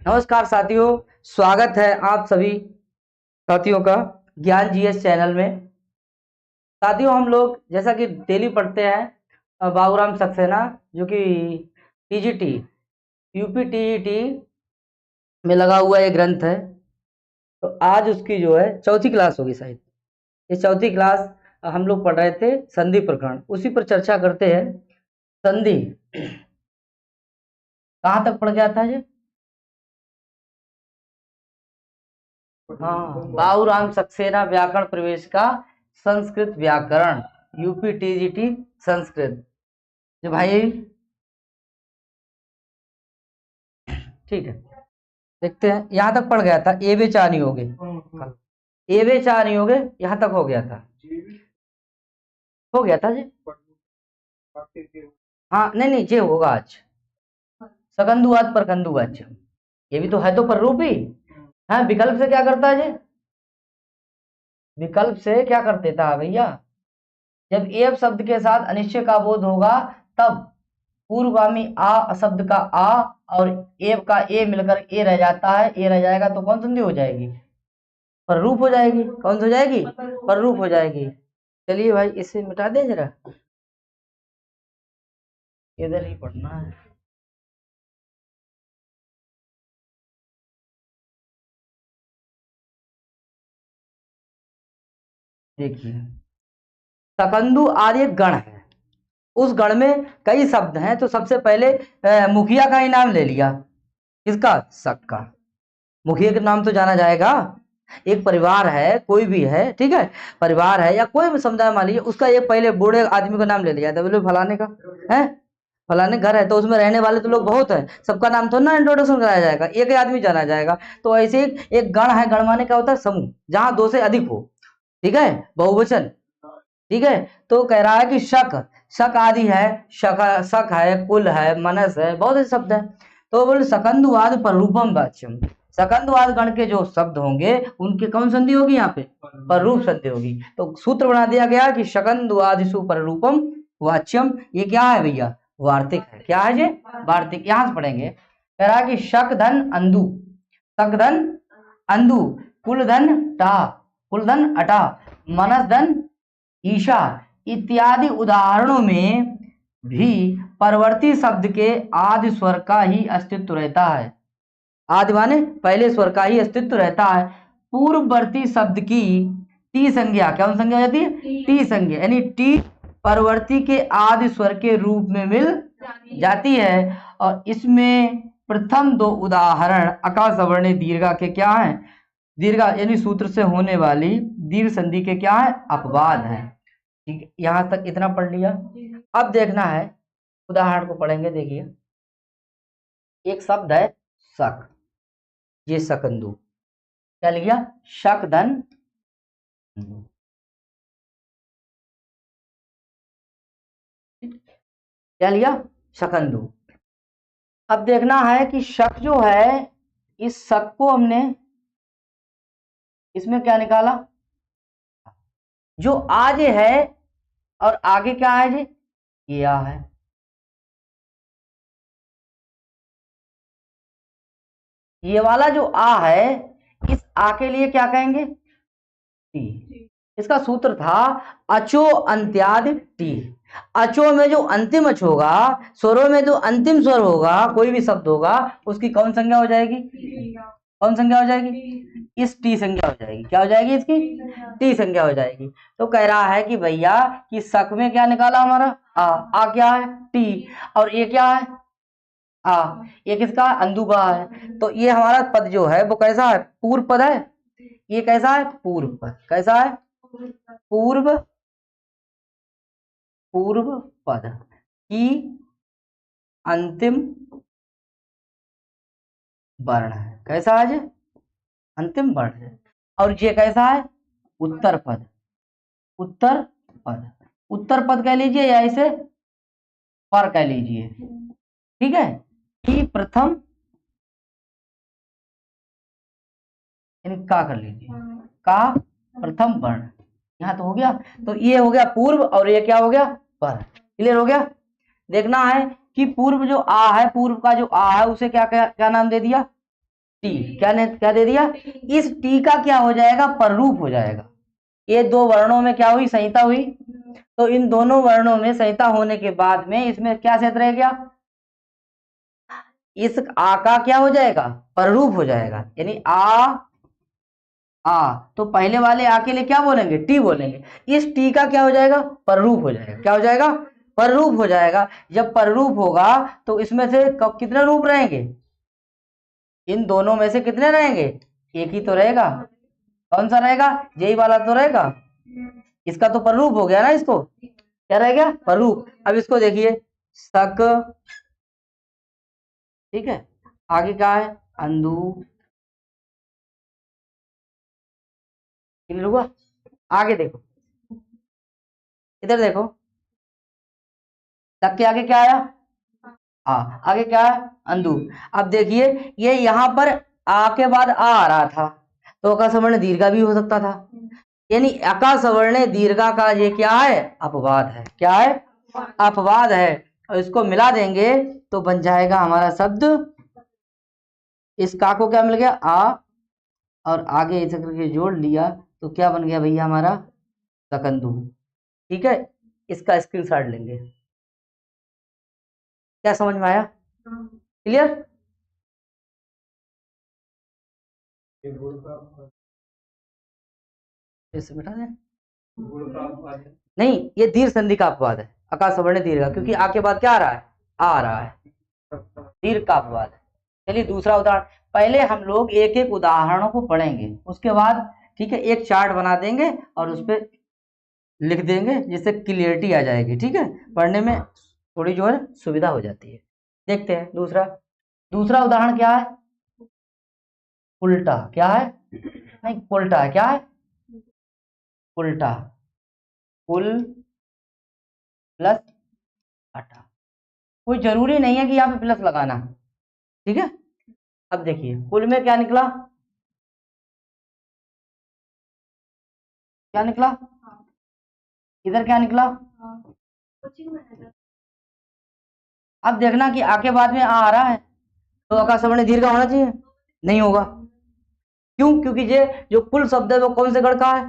नमस्कार साथियों, स्वागत है आप सभी साथियों का ज्ञान जीएस चैनल में। साथियों, हम लोग जैसा कि डेली पढ़ते हैं बाबूराम सक्सेना जो कि टीजीटी यूपी टीजीटी में लगा हुआ ये ग्रंथ है। तो आज उसकी जो है चौथी क्लास होगी शायद। ये चौथी क्लास हम लोग पढ़ रहे थे संधि प्रकरण, उसी पर चर्चा करते हैं। संधि कहाँ तक पढ़ गया था ये? हाँ, बाबूराम सक्सेना व्याकरण प्रवेश का संस्कृत व्याकरण यूपी टीजीटी संस्कृत। जो भाई ठीक है, देखते हैं। यहाँ तक पढ़ गया था एवे चार नहीं हो गए, एवे चार नहीं हो गए, यहाँ तक हो गया था, हो गया था जी। हाँ नहीं नहीं, जे होगा आज सकंदुवाद पर कंदुवाच, ये भी तो है तो पर रूपी। हाँ, विकल्प से क्या करता है जी? विकल्प से क्या कर देता है भैया? जब एव शब्द के साथ अनिश्चय का बोध होगा तब पूर्वगामी आ शब्द का आ और एव का ए मिलकर ए रह जाता है, ए रह जाएगा तो कौन संधि हो जाएगी? पर रूप हो जाएगी। कौन सी हो जाएगी? पर रूप हो जाएगी। चलिए भाई, इसे मिटा दे जरा, इधर ही पढ़ना है। देखिए, सकंदु आदि एक गण है, उस गण में कई शब्द हैं। तो सबसे पहले मुखिया का ही नाम ले लिया। किसका? शक का। मुखिया के नाम तो जाना जाएगा। एक परिवार है, कोई भी है, ठीक है, परिवार है या कोई भी समुदाय मान लीजिए, उसका एक पहले बूढ़े आदमी का नाम ले लिया था, बोले फलाने का है, फलाने घर है, तो उसमें रहने वाले तो लोग बहुत है, सबका नाम तो ना इंट्रोडक्शन कराया जाएगा, एक ही आदमी जाना जाएगा। तो ऐसे एक गण है, गण माने क्या होता है? समूह, जहां दो से अधिक हो, ठीक है, बहुवचन, ठीक है। तो कह रहा है कि शक, शक आदि है, शक है, कुल है, मनस है, बहुत से शब्द है। तो बोले सकंदुवाद पर रूपम वाच्यम, सकंदवाद गण के जो शब्द होंगे उनके कौन संधि होगी? यहाँ पे पर रूप संधि होगी। तो सूत्र बना दिया गया कि शकंदवादिशु पर रूपम वाच्यम। ये क्या है भैया? वार्तिक है। क्या है ये? वार्तिक। यहां से पढ़ेंगे। कह रहा है कि शक धन अंधु, शक धन अंधु, कुल धन टा, कुल धन अटा, मनस धन ईशा इत्यादि उदाहरणों में भी परवर्ती शब्द के आदि स्वर का ही अस्तित्व रहता है। आदि माने पहले स्वर का ही अस्तित्व रहता है। पूर्ववर्ती शब्द की टी संज्ञा, क्या संज्ञा हो जाती है? टी संज्ञा, यानी टी परवर्ती के आदि स्वर के रूप में मिल जाती है। और इसमें प्रथम दो उदाहरण अका सवर्णी दीर्घा के क्या है? दीर्घा यानी सूत्र से होने वाली दीर्घ संधि के क्या है? अपवाद है। ठीक है, यहां तक इतना पढ़ लिया। अब देखना है, उदाहरण को पढ़ेंगे। देखिए, एक शब्द है शक, ये शकंदु, क्या लिया? शक धन, क्या लिया? शकंदु। अब देखना है कि शक जो है, इस शक को हमने इसमें क्या निकाला? जो आज है और आगे क्या है जी? ये आ है। ये वाला जो आ है, इस आ के लिए क्या कहेंगे? टी। इसका सूत्र था अचो अंत्यादि टी। अचो में जो अंतिम अच होगा, स्वरों में जो अंतिम स्वर होगा, कोई भी शब्द होगा, उसकी कौन संज्ञा हो जाएगी? कौन संज्ञा हो जाएगी? इस टी संज्ञा हो जाएगी। क्या हो जाएगी? इसकी टी संज्ञा हो जाएगी। तो कह रहा है कि भैया कि शक में क्या निकाला हमारा? आ क्या है? टी। और ये क्या है? ये किसका? अंधु का है। तो ये हमारा पद जो है वो कैसा है? पूर्व पद है। ये कैसा है? पूर्व पद। कैसा है? पूर्व, पूर्व पद की अंतिम वर्ण है। कैसा है? अंतिम वर्ण है। और ये कैसा है? उत्तर पद। उत्तर पद, उत्तर पद कह लीजिए या इसे पर कह लीजिए, ठीक है। कि प्रथम, का कर लीजिए, का प्रथम वर्ण। यहाँ तो हो गया। तो ये हो गया पूर्व और ये क्या हो गया? पर। क्लियर हो गया? देखना है कि पूर्व जो आ है, पूर्व का जो आ है, उसे क्या क्या, क्या नाम दे दिया? टी, क्या दे दिया, इस टी का क्या हो जाएगा, पररूप हो जाएगा। ये दो वर्णों में क्या हुई, संहिता हुई, तो इन दोनों वर्णों में संहिता होने के बाद में इसमें क्या क्षेत्र रह गया, इस आ का क्या हो जाएगा, पररूप हो जाएगा, यानी आ तो पहले वाले आ के लिए क्या बोलेंगे, टी बोलेंगे, इस टी का क्या हो जाएगा, पररूप हो जाएगा, क्या हो जाएगा, पररूप हो जाएगा। जब पररूप होगा तो इसमें से कितने रूप रहेंगे, इन दोनों में से कितने रहेंगे, एक ही तो रहेगा, कौन सा रहेगा, यही वाला तो रहेगा, इसका तो पररूप हो गया ना, इसको क्या रह गया, पररूप। अब इसको देखिए, सक, ठीक है, आगे क्या है, अंधु, क्लियर हुआ। आगे देखो, इधर देखो, तक के आगे क्या आया, आगे क्या है, अंधु। अब देखिए ये यहाँ पर आ के बाद आ रहा था, तो अका सवर्ण दीर्घा भी हो सकता था, यानी अका सवर्ण दीर्घा का ये क्या है, अपवाद है, क्या है, अपवाद है। और इसको मिला देंगे तो बन जाएगा हमारा शब्द, इस का को क्या मिल गया, आ, और आगे ऐसे करके जोड़ लिया तो क्या बन गया भैया हमारा, सकंदू। ठीक है, इसका स्क्रीनशॉट लेंगे, क्या समझ में आया, क्लियर। इसे मिटा दें, नहीं ये दीर्घ संधि का अपवाद है, अका सवर्ण दीर्घ, क्योंकि आ के बाद क्या आ रहा है, आ रहा है, दीर्घ का अपवाद है। चलिए दूसरा उदाहरण, पहले हम लोग एक एक उदाहरणों को पढ़ेंगे, उसके बाद ठीक है एक चार्ट बना देंगे और उस पर लिख देंगे, जिससे क्लियरिटी आ जाएगी, ठीक है, पढ़ने में थोड़ी जो है सुविधा हो जाती है। देखते हैं दूसरा, दूसरा उदाहरण क्या है, उल्टा, क्या है, नहीं उल्टा है, क्या है, उल्टा, कुल प्लस आटा, कोई जरूरी नहीं है कि यहाँ पे प्लस लगाना, ठीक है। अब देखिए कुल में क्या निकला, क्या निकला, इधर क्या निकला, अब देखना कि आके बाद में आ रहा है तो अका सवर्ण दीर्घ होना चाहिए, नहीं होगा, क्यों, क्योंकि ये जो कुल शब्द है वो कौन से गण का है,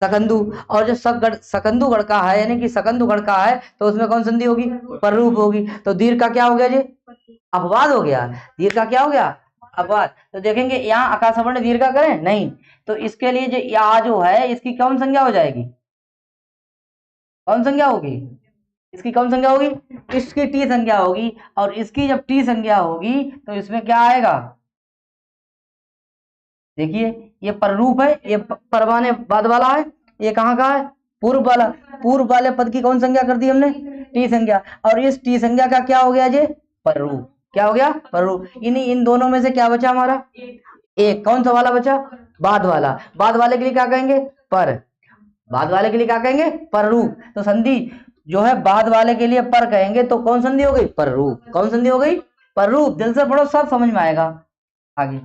सकंदु, और जो सकंदु गण का है, यानी कि सकंदु गण का है, तो उसमें कौन संधि होगी, पररूप होगी, तो दीर्घ का क्या हो गया जी, अपवाद हो गया, दीर्घ का क्या हो गया, अपवाद। तो देखेंगे यहाँ अका सवर्ण दीर्घ का करें, नहीं, तो इसके लिए जो यहाँ जो है इसकी कौन संज्ञा हो जाएगी, कौन संज्ञा होगी, इसकी कौन संज्ञा होगी, इसकी टी संज्ञा होगी, और इसकी जब टी संज्ञा होगी तो इसमें क्या आएगा, देखिए ये पररूप है, ये परवाने बाद वाला है, ये कहाँ का है, पूर्व वाला, पूर्व वाले पद की कौन संज्ञा कर दी हमने, टी संज्ञा, और इस टी संज्ञा का क्या हो गया ये, पररूप, क्या हो गया, पररूप। इन दोनों में से क्या बचा हमारा, एक, कौन सा वाला बचा, बाद वाला, बाद वाले के लिए क्या कहेंगे, पर, बाद वाले के लिए क्या कहेंगे, पररूप। तो संधि जो है बाद वाले के लिए पर कहेंगे तो कौन संधि हो गई, पररूप, कौन संधि हो गई, पररूप। दिल से पढ़ो सब समझ में आएगा। आगे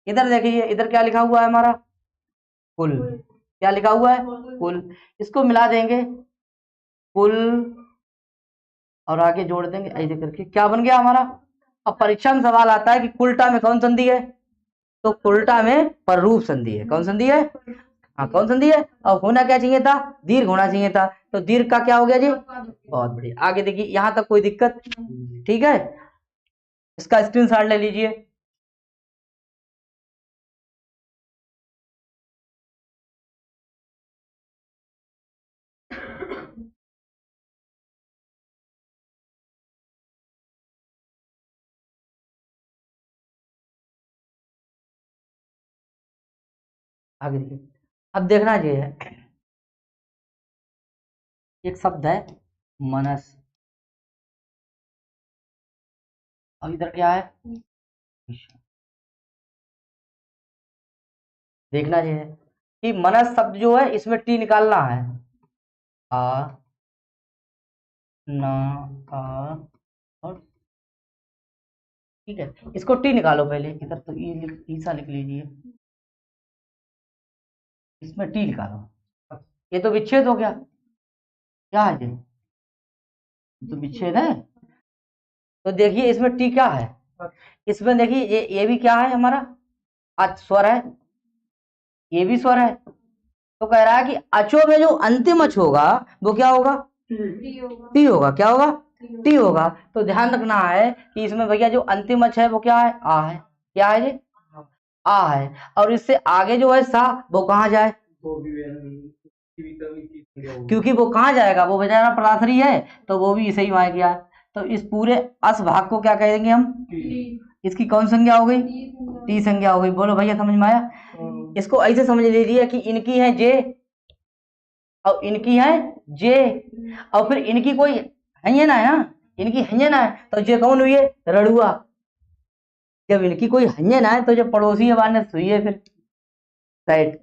इधर देखिए, इधर क्या लिखा हुआ है हमारा, कुल, क्या लिखा हुआ है, कुल, इसको मिला देंगे, कुल, और आगे जोड़ देंगे ऐसे करके, क्या बन गया हमारा। अब परीक्षा में सवाल आता है कि कुलटा में कौन संधि है, तो कुलटा में पररूप संधि है, कौन संधि है, हाँ कौन संधि है, और होना क्या चाहिए था, दीर्घ होना चाहिए था, तो दीर्घ का क्या हो गया जी, बहुत बढ़िया। आगे देखिए यहाँ तक कोई दिक्कत, ठीक है, इसका स्क्रीनशॉट ले लीजिए। आगे देखिए, अब देखना ये है, एक शब्द है मनस, अब इधर क्या है, देखना ये है कि मनस शब्द जो है इसमें टी निकालना है, आ, न, आ, और ठीक है, इसको टी निकालो पहले, इधर तो ईसा लिख लीजिए, इसमें टी निकालो, ये तो विच्छेद हो गया, क्या है ये तो विच्छेद है, तो देखिए इसमें टी क्या है, इसमें देखिए ये भी क्या है हमारा स्वर है, ये भी स्वर है। तो कह रहा है कि अचो में जो अंतिम अच होगा वो क्या होगा, टी होगा। क्या होगा, टी होगा। तो ध्यान रखना है कि इसमें भैया जो अंतिम अच है वो क्या है, आ है। क्या है जी, आ है। और इससे आगे जो है सा, वो कहाँ जाए, क्योंकि वो कहाँ जाएगा, वो बेचारा प्राथरी है, तो वो भी इसे ही वहां गया। तो इस पूरे अस भाग को क्या कहेंगे हम, इसकी कौन संज्ञा हो गई, टी संज्ञा हो गई। बोलो भैया समझ में आया। इसको ऐसे समझ लीजिए कि इनकी है जे और इनकी है जे, और फिर इनकी कोई हंयना है ना, इनकी हंयना है, तो जे कौन हुई है, रड़ुआ। जब इनकी कोई हंयना है तो जो पड़ोसी है वाने सुई है, फिर साइड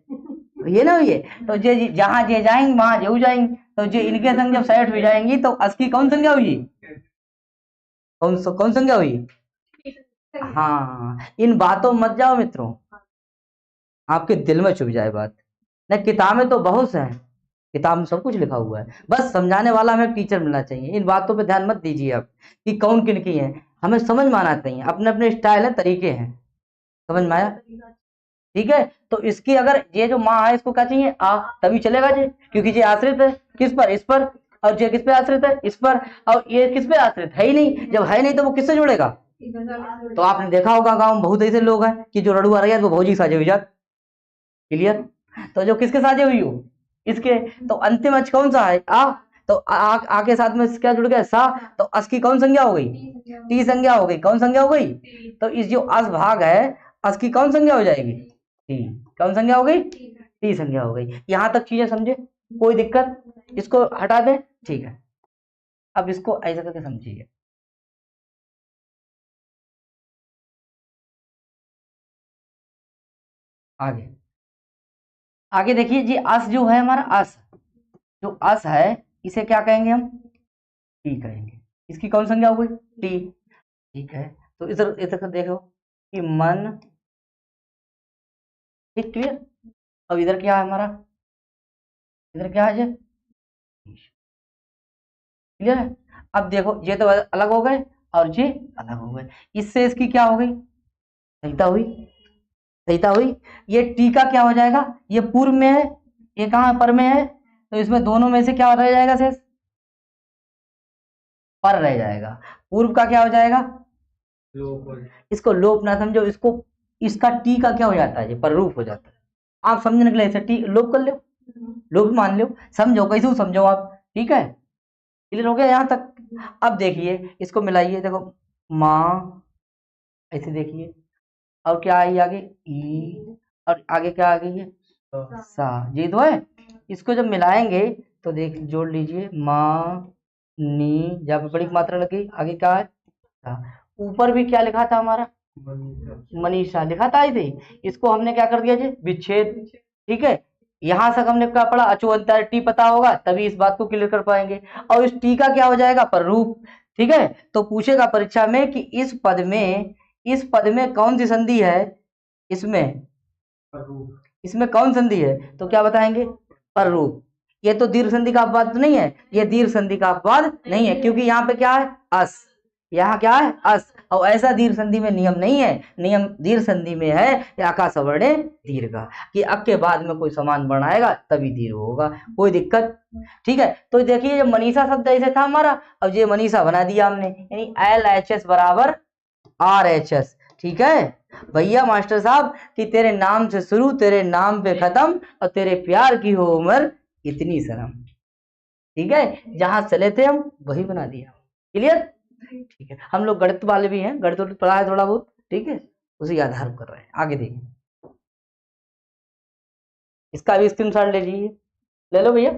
ये ना हुई है। तो जे जहां जे जाएंगे वहां जेऊ जाएंगे। तो जे इनके संग जब साइड हो जाएंगी तो अस की कौन संज्ञा हुई, कौन संज्ञा हुई। हाँ, इन बातों मत जाओ मित्रों, आपके दिल में छुप जाए बात। न किताबें तो बहुत से हैं, किताब में सब कुछ लिखा हुआ है, बस समझाने वाला हमें टीचर मिलना चाहिए। इन बातों पे ध्यान मत दीजिए आप कि कौन किन की है, हमें समझ में आना चाहिए। अपने अपने स्टाइल है, तरीके हैं, समझ में आया। ठीक है, तो इसकी अगर ये जो माँ है इसको क्या चाहिए, आ, तभी चलेगा जी, क्योंकि ये आश्रित है किस पर, इस पर। और ये किस पे आश्रित है, इस पर। और ये किस पे आश्रित है ही नहीं, जब है नहीं तो वो किससे जुड़ेगा। तो आपने देखा होगा गांव में बहुत ऐसे लोग हैं कि जो रड़ुआ रैयत वो भौजी साजे हुई जात। क्लियर। तो जो किसके साजे हुई हो, इसके। तो अंतिम अच कौन सा है, आ। तो आ के साथ में क्या जुड़ गया, सा। तो अस की कौन संज्ञा हो गई, टी संज्ञा हो गई। कौन संज्ञा हो गई, तो इस जो अस भाग है, अस की कौन संज्ञा हो जाएगी, टी। कौन संज्ञा हो गई, टी संज्ञा हो गई। यहां तक चीजें समझे, कोई दिक्कत, इसको हटा दें, ठीक है। अब इसको ऐसा करके समझिए, आगे आगे देखिए जी। अस जो है हमारा, अस जो अस है इसे क्या कहेंगे हम, टी कहेंगे। इसकी कौन संज्ञा हो गई, टी। ठीक है, तो इधर इधर देखो कि मन, ठीक, क्लियर। अब इधर क्या है हमारा, इधर क्या है, क्लियर है। अब देखो ये तो अलग हो गए और ये अलग हो गए, इससे इसकी क्या हो गई, संहिता हुई। संहिता हुई। ये टी का क्या हो जाएगा, ये पूर्व में है, ये कहाँ पर में है, तो इसमें दोनों में से क्या रह जाएगा शेष, पर रह जाएगा। पूर्व का क्या हो जाएगा, इसको लोप ना समझो, इसको, इसका टी का क्या हो जाता है, ये पर रूप हो जाता है। आप समझने के लिए इसे टी लोप कर लो, लोप मान लो, समझो कैसे समझो आप, ठीक है। क्लियर हो गया यहाँ तक। अब देखिए इसको मिलाइए, देखो माँ, ऐसे देखिए, और क्या आई आगे, ई, और आगे क्या आ गई है, सा। ये तो है। इसको जब मिलाएंगे तो देख जोड़ लीजिए, माँ नी, जहाँ पे बड़ी मात्रा लगी, आगे क्या है, सा। ऊपर भी क्या लिखा था हमारा, मनीषा लिखा था इसे, इसको हमने क्या कर दिया जी, विच्छेद। ठीक है, यहां से हमने क्या पढ़ा, अचुअंतर टी पता होगा तभी इस बात को क्लियर कर पाएंगे। और इस टी का क्या हो जाएगा, प्ररूप। ठीक है, तो पूछेगा परीक्षा में कि इस पद में कौन सी संधि है, इसमें इसमें कौन संधि है, तो क्या बताएंगे, प्ररूप। ये तो दीर्घ संधि का अपवाद तो नहीं है, ये दीर्घ संधि का अपवाद नहीं है, क्योंकि यहाँ पे क्या है, अस। यहाँ क्या है, अस। और ऐसा दीर्घ संधि में नियम नहीं है, नियम दीर्घ संधि में है आका सवर्णे दीर्घ कि अक के बाद में कोई समान वर्ण आएगा तभी दीर्घ होगा, कोई दिक्कत। ठीक है, तो देखिए जब मनीषा शब्द ऐसे था हमारा, अब ये मनीषा बना दिया हमने, यानी LHS बराबर RHS। ठीक है भैया मास्टर साहब, कि तेरे नाम से शुरू, तेरे नाम पे खत्म, और तेरे प्यार की हो उम्र इतनी शर्म। ठीक है, जहां चले थे हम वही बना दिया। क्लियर। ठीक है, हम लोग गणित वाले भी हैं, गणित पढ़ा है थोड़ा बहुत, ठीक है, उसी आधार पर कर रहे हैं। आगे देखिए, इसका भी स्क्रीनशॉट ले लीजिए, ले लो भैया।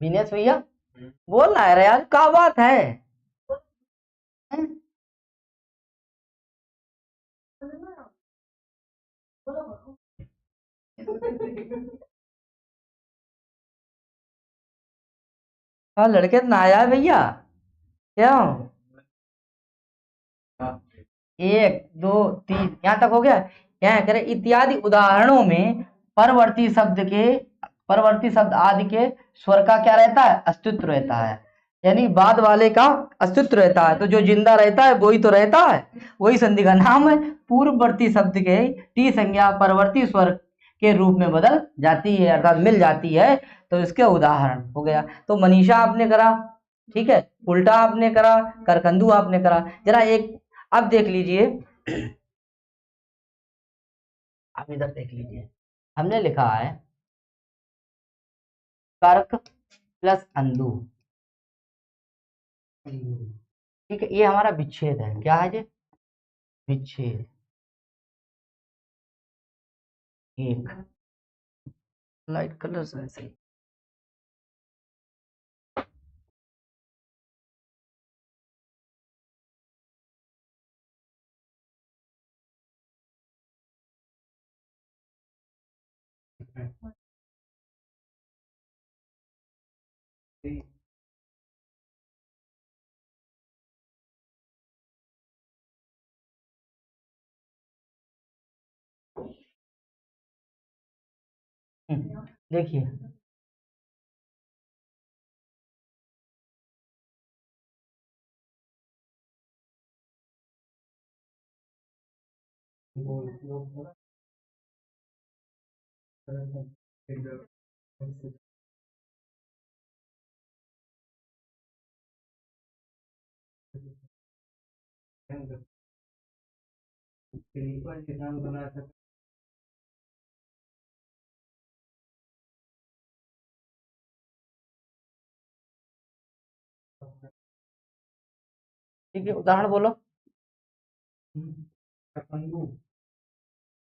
विनेश भैया बोल रहा है यार, क्या बात है, हाँ लड़के तो ना आया है भैया, क्या, 1 2 3 यहाँ तक हो गया। यहाँ करे इत्यादि उदाहरणों में परवर्ती शब्द आदि के स्वर का क्या रहता है, अस्तित्व रहता है। यानी बाद वाले का अस्तित्व रहता है, तो जो जिंदा रहता है वही तो रहता है, वही संधि का नाम है। पूर्ववर्ती शब्द के टी संज्ञा परवर्ती स्वर के रूप में बदल जाती है, अर्थात मिल जाती है, तो इसके उदाहरण हो गया। तो मनीषा आपने करा, ठीक है, उल्टा आपने करा, करकंदू आपने करा। जरा एक अब देख लीजिए, आप इधर देख लीजिए, हमने लिखा है कर्क प्लस अंदू, ठीक है, ये हमारा विच्छेद है। क्या है ये? विच्छेद। एक लाइट कलर से ऐसे ही। देखिए ठीक है, उदाहरण बोलो।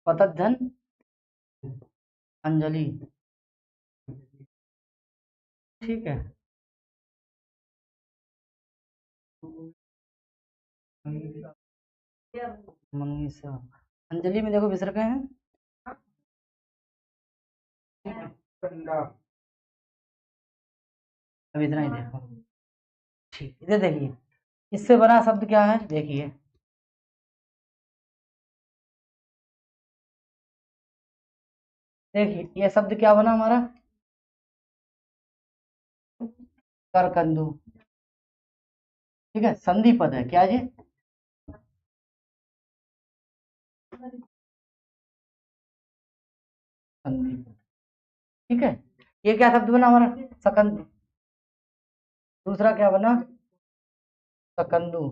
पतद्धन अंजलि, ठीक है, मनीषा। अंजलि में देखो विसर्ग है, अब इतना ही देखो। ठीक, इधर देखिए, इससे बना शब्द क्या है, देखिए देखिए, ये शब्द क्या बना हमारा, करकंदू, ठीक है, संधि पद है। क्या ये? संधि पद, ठीक है। ये क्या शब्द बना हमारा, सकंद। दूसरा क्या बना, सकंदू,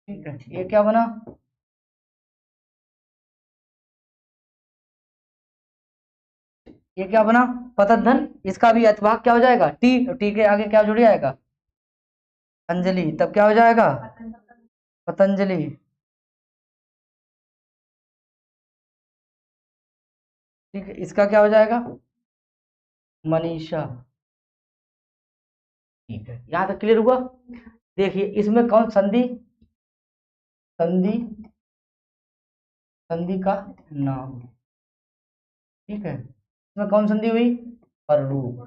ठीक है। ये क्या बना, ये क्या बना, पतद्धन। इसका भी अर्थभाग क्या हो जाएगा, टी, टी के आगे क्या जुड़ जाएगा, अंजलि, तब क्या हो जाएगा, पतंजलि, ठीक है। इसका क्या हो जाएगा, मनीषा, ठीक है। यहां तक क्लियर हुआ। देखिए इसमें कौन संधि, संधि, संधि का नाम, ठीक है। इसमें कौन संधि हुई, पररूप,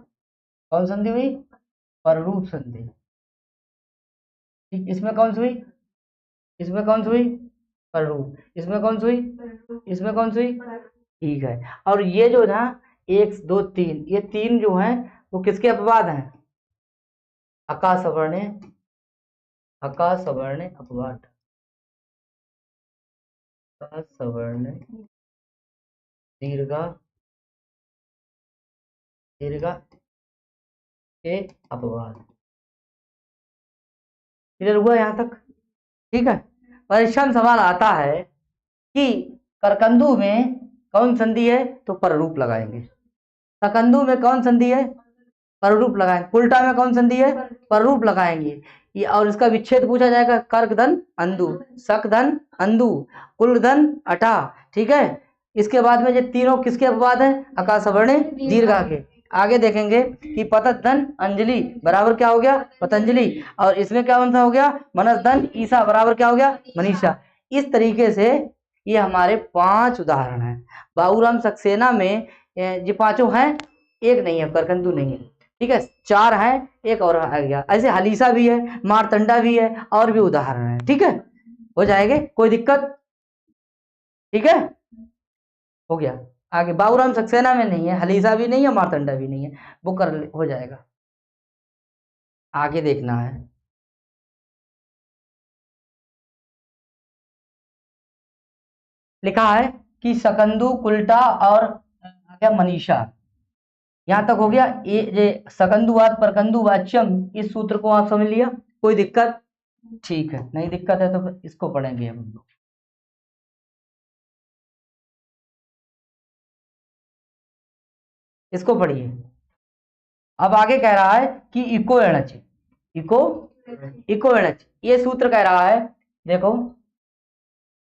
कौन संधि हुई, पररूप संधि, ठीक। इसमें कौन सी हुई, इसमें कौन सी हुई, पररूप। इसमें कौन सी हुई, इसमें कौन सी हुई, ठीक है। और ये जो ना, एक दो तीन, ये तीन जो है वो किसके अपवाद हैं, अका सवर्णे, अका सवर्णे अपवाद, अका सवर्णे दीर्घा, दीर्घा के अपवाद। क्लियर हुआ यहाँ तक, ठीक है। परीक्षा में सवाल आता है कि करकंदू में कौन संधि है, तो पररूप लगाएंगे। सकंदू में कौन संधि है, पररूप लगाएंगे। उल्टा में कौन संधि है, पररूप लगाएंगे। ये और इसका विच्छेद पूछा जाएगा, कर्क धन अंदु, सक धन अंदु, कुल धन अटा, ठीक है। इसके बाद में ये तीनों किसके अपवाद हैं, अका सवर्णे दीर्घा के। आगे देखेंगे कि पतत धन अंजलि बराबर क्या हो गया, पतंजलि, और इसमें क्या बनता हो गया, मनस धन ईसा बराबर क्या हो गया, मनीषा। इस तरीके से ये हमारे 5 उदाहरण हैं। बाबूराम सक्सेना में ये 5 हैं, एक नहीं है, करकंदू नहीं है, ठीक है। 4 हैं, एक और आ गया। ऐसे हलीसा भी है, मारतंडा भी है, और भी उदाहरण है, ठीक है। हो जाएंगे, कोई दिक्कत, ठीक है, हो गया। आगे बाबूराम सक्सेना में नहीं है, हलीसा भी नहीं है, मार्तंडा भी नहीं है, वो कर हो जाएगा। आगे देखना है, लिखा है कि सकंदू कुल्टा और क्या मनीषा, यहां तक हो गया। ये सकंदुवाद परकंदु वाच्यम, इस सूत्र को आप समझ लिया, कोई दिक्कत? ठीक है, नहीं दिक्कत है तो फिर इसको पढ़ेंगे हम लोग। इसको पढ़िए। अब आगे कह रहा है कि इको एणच, इको इको एणच, ये सूत्र कह रहा है, देखो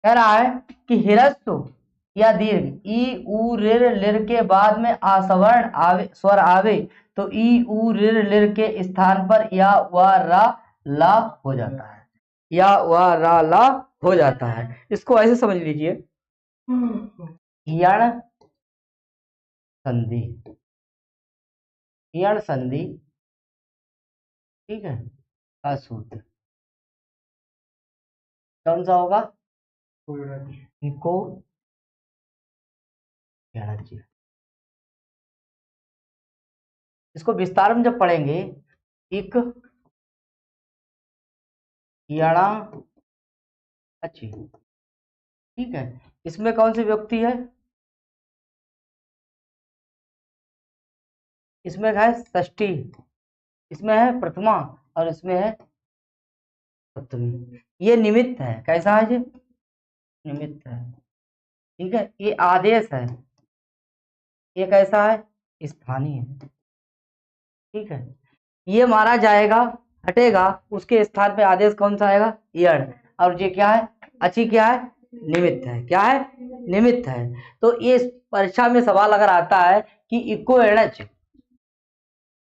कह रहा है कि हिरस्व या दीर्घ ई उ रिर लिर के बाद में आसवर्ण आवे, स्वर आवे तो ई उ रिर लिर के स्थान पर या व रा ला हो जाता है, या व रा ला हो जाता है। इसको ऐसे समझ लीजिए, यण संधि, यण संधि, ठीक है, का सूत्र कौन सा होगा? इको एणच। इसको विस्तार में जब पढ़ेंगे, इक यणा अच्छी, ठीक है, इसमें कौन सी व्यक्ति है? इसमें है षष्ठी, इसमें है प्रथमा और इसमें है सप्तमी। ये निमित्त है, कैसा है जी? निमित्त है, ठीक है। ये आदेश है, ये कैसा है? स्थानीय है, ठीक है। ये मारा जाएगा, हटेगा, उसके स्थान पे आदेश कौन सा आएगा? यण। और ये क्या है? अच्छी क्या है? निमित्त है। क्या है? निमित्त है। तो ये परीक्षा में सवाल अगर आता है कि इको एणच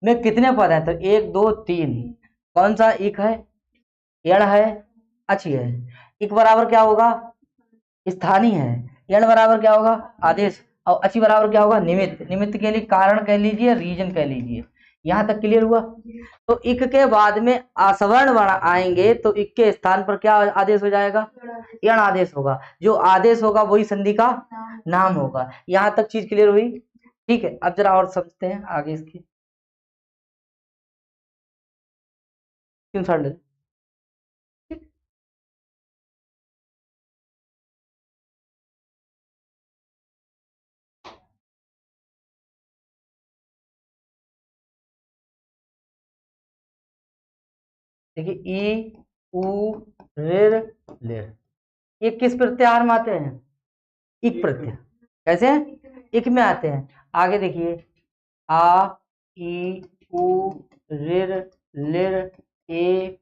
में कितने पद है, तो 1 2 3, कौन सा इक है? यण है, अच्छी है। इक बराबर क्या होगा? स्थानीय है। यण बराबर क्या होगा? आदेश। और अच्छी बराबर क्या होगा? निमित्त। निमित्त के लिए कारण कह लीजिए, रीजन कह लीजिए। यहां तक क्लियर हुआ? तो इक के बाद में असवर्ण वर्ण आएंगे तो इक के स्थान पर क्या आदेश हो जाएगा? यण आदेश होगा। जो आदेश होगा वही संधि का नाम होगा। यहां तक चीज क्लियर हुई? ठीक है, अब जरा और समझते हैं आगे इसकी। क्यों सर? देखिए ई उ रिर लिर, ये किस प्रत्याहार में आते हैं? इक प्रत्यय। कैसे? इक में आते हैं। आगे देखिए, आ ई उ रिर लिर ए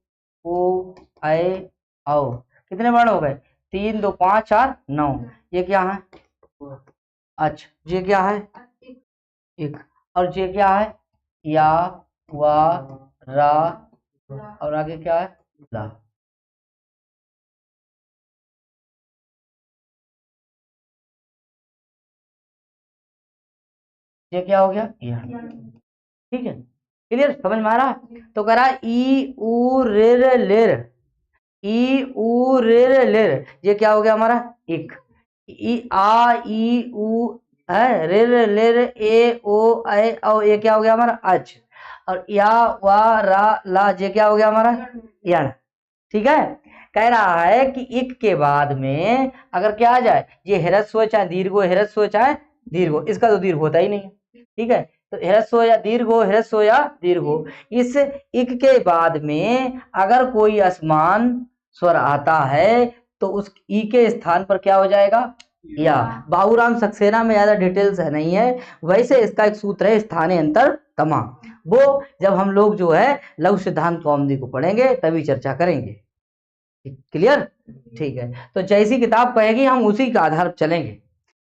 ओ ऐ औ, कितने वर्ण हो गए? 3 2 5 4 9। ये क्या है? अच्छा, ये क्या है? इक। और ये क्या है? या वा रा, और आगे क्या है? ला। ये क्या हो गया? यह, ठीक है, क्लियर, समझ में आ रहा है? तो कह रहा ई उ रिर लिर, ई उ रिर लिर, ये क्या हो गया हमारा? इक। ई आ ई उ है, रिर लिर ए ओ ऐ औ, ये क्या हो गया हमारा? अच। और या वा रा ला, ये क्या हो गया हमारा? यण। ठीक है। कह रहा है कि इक के बाद में अगर क्या आ जाए, ये ह्रस्व हो चाहे दीर्घ हो, ह्रस्व हो चाहे दीर्घ हो, इसका तो दीर्घ होता ही नहीं है, ठीक है। तो ह्रस्व हो या दीर्घ हो, ह्रस्व हो या दीर्घ हो, इस इक के बाद में अगर कोई असमान स्वर आता है तो उस ई के स्थान पर क्या हो जाएगा? या। बाबूराम सक्सेना में ज्यादा डिटेल्स है नहीं है, वैसे इसका एक सूत्र है स्थानीय अंतर तमा, वो जब हम लोग जो है लघु सिद्धांत कौमुदी को पढ़ेंगे तभी चर्चा करेंगे। क्लियर? ठीक है, तो जैसी किताब कहेगी हम उसी के आधार पर चलेंगे,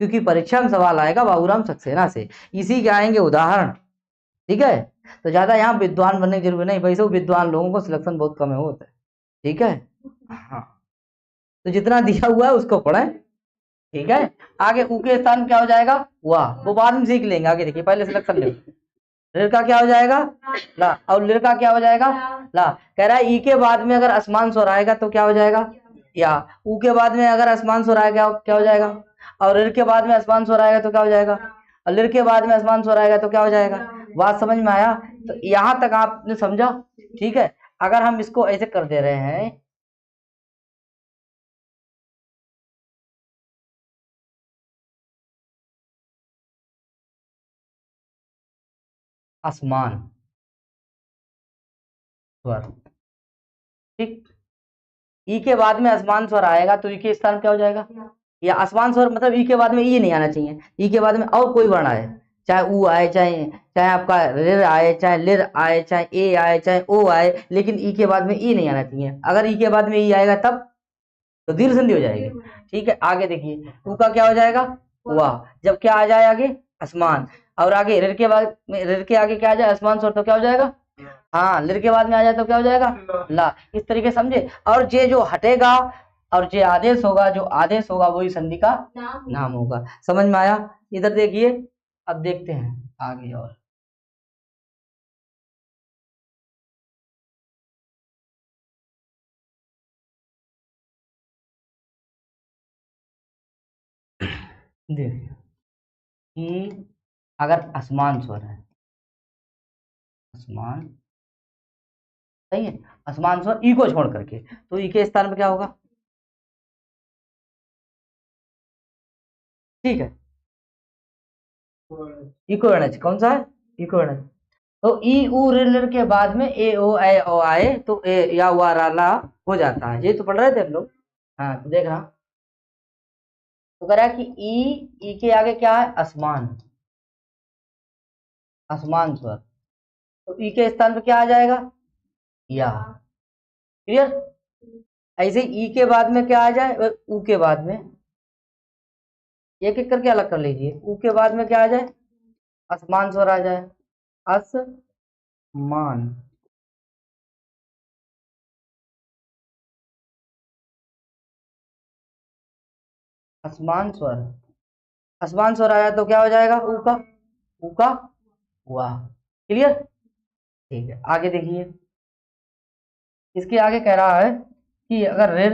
क्योंकि परीक्षा में सवाल आएगा बाबूराम सक्सेना से, इसी के आएंगे उदाहरण, ठीक है। तो ज्यादा यहाँ विद्वान बनने की जरूरत नहीं, वैसे विद्वान लोगों को सिलेक्शन बहुत कम होता है, ठीक है। हाँ, तो जितना दिया हुआ है उसको पढ़ें, ठीक है। आगे ऊ के स्थान क्या हो जाएगा? वाह, वो बाद में सीख लेंगे, आगे देखिए, पहले सिलेक्शन ले। लिर का क्या हो जाएगा? ला। और लिर का क्या हो जाएगा? ला। कह रहा है ई के बाद में अगर असमान स्वर आएगा तो क्या हो जाएगा? या। ऊ के बाद में अगर असमान स्वर आएगा क्या हो जाएगा? और ऋ के बाद में आसमान स्वर आएगा तो क्या हो जाएगा, और लिर के बाद में आसमान स्वर आएगा तो क्या हो जाएगा। बात समझ में आया? तो यहां तक आपने समझा, ठीक है। अगर हम इसको ऐसे कर दे रहे हैं, आसमान स्वर, ठीक, ई के बाद में आसमान स्वर आएगा तो ई के स्थान क्या हो जाएगा, या आसमान स्वर मतलब ई के बाद में ई नहीं आना चाहिए, ई के बाद में और कोई वर्ण आए, चाहे ऊ आए, चाहे चाहे आपका ऋ आए, चाहे लिर आए, चाहे ए आए, चाहे ओ आए, लेकिन ई के बाद में ई नहीं आना चाहिए। अगर ई के बाद में ई आएगा तब तो दीर्घ संधि हो जाएगी, ठीक है। आगे देखिए, ऊ का क्या हो जाएगा, वाह। जब क्या आ जाए आगे, आसमान, और आगे ऋ के बाद में, ऋ के आगे क्या आ जाए, आसमान स्वर, तो क्या हो जाएगा, हाँ, लिर के बाद में आ जाए तो क्या हो जाएगा, ला। इस तरीके समझे। और जे जो हटेगा और जे आदेश होगा, जो आदेश होगा वही संधि का नाम होगा। समझ में आया? इधर देखिए, अब देखते हैं आगे। और देखिए कि अगर आसमान स्वर है, आसमान, सही है, आसमान स्वर ई को छोड़ करके, तो ई के स्थान में क्या होगा, ठीक है, इको एनएच, कौन सा है, इको एनएच। तो ई उ ऋ के बाद में ए ओ ए ओ आए तो ए या वा रा ला हो जाता है। ये तो पढ़ रहे थे हम लोग, हाँ। तो देख रहा, तो कह रहा है कि ई के आगे क्या है, आसमान, आसमान स्वर, तो ई के स्थान पे क्या आ जाएगा, या। क्लियर? ऐसे ई के बाद में क्या आ जाए, ऊ के बाद में, एक एक करके अलग कर लीजिए। ऊ के बाद में क्या आ जाए, आसमान स्वर आ जाए, आसमान, आसमान स्वर, आसमान स्वर आया तो क्या हो जाएगा, ऊ का हुआ। क्लियर? ठीक है, आगे देखिए। इसके आगे कह रहा है कि अगर ऋ,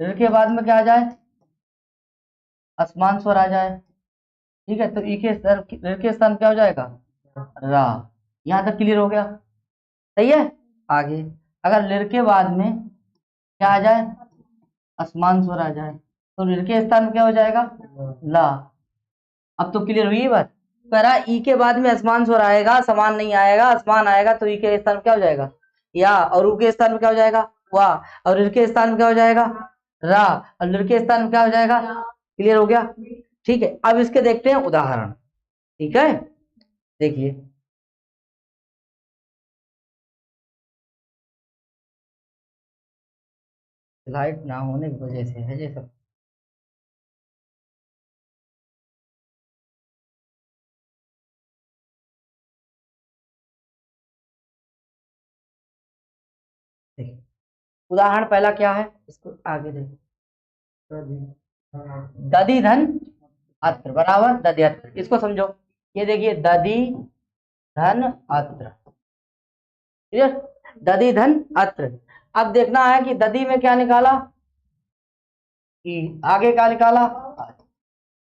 ऋ के बाद में क्या आ जाए, आसमान स्वर आ जाए, ठीक है, तो ई के स्थान, ऋ के स्थान क्या हो जाएगा, रा। यहां तक क्लियर हो गया? सही है। आगे अगर लिर के बाद में क्या आ जाए, आसमान स्वर आ जाए, तो लिर के स्थान में क्या हो जाएगा, ला। अब तो क्लियर हुई ये बात। कह रहा ई के बाद में आसमान स्वर आएगा, समान नहीं आएगा, आसमान आएगा तो ई के स्थान में क्या हो जाएगा, या, और ऊ के स्थान में क्या हो जाएगा, वाह, और ऋ के स्थान में क्या हो जाएगा, रा, और लिर के स्थान में क्या हो जाएगा। क्लियर हो गया? ठीक है, अब इसके देखते हैं उदाहरण, ठीक है। देखिए, स्लाइड ना होने की वजह से है ये सब। देखिए, उदाहरण पहला क्या है, इसको आगे देखिए। दधि धन अत्र बराबर दधि अत्र, इसको समझो। ये देखिए, दधि धन अत्र, क्लियर, दधि धन अत्र। अब देखना है कि दधि में क्या निकाला, ई, आगे क्या निकाला,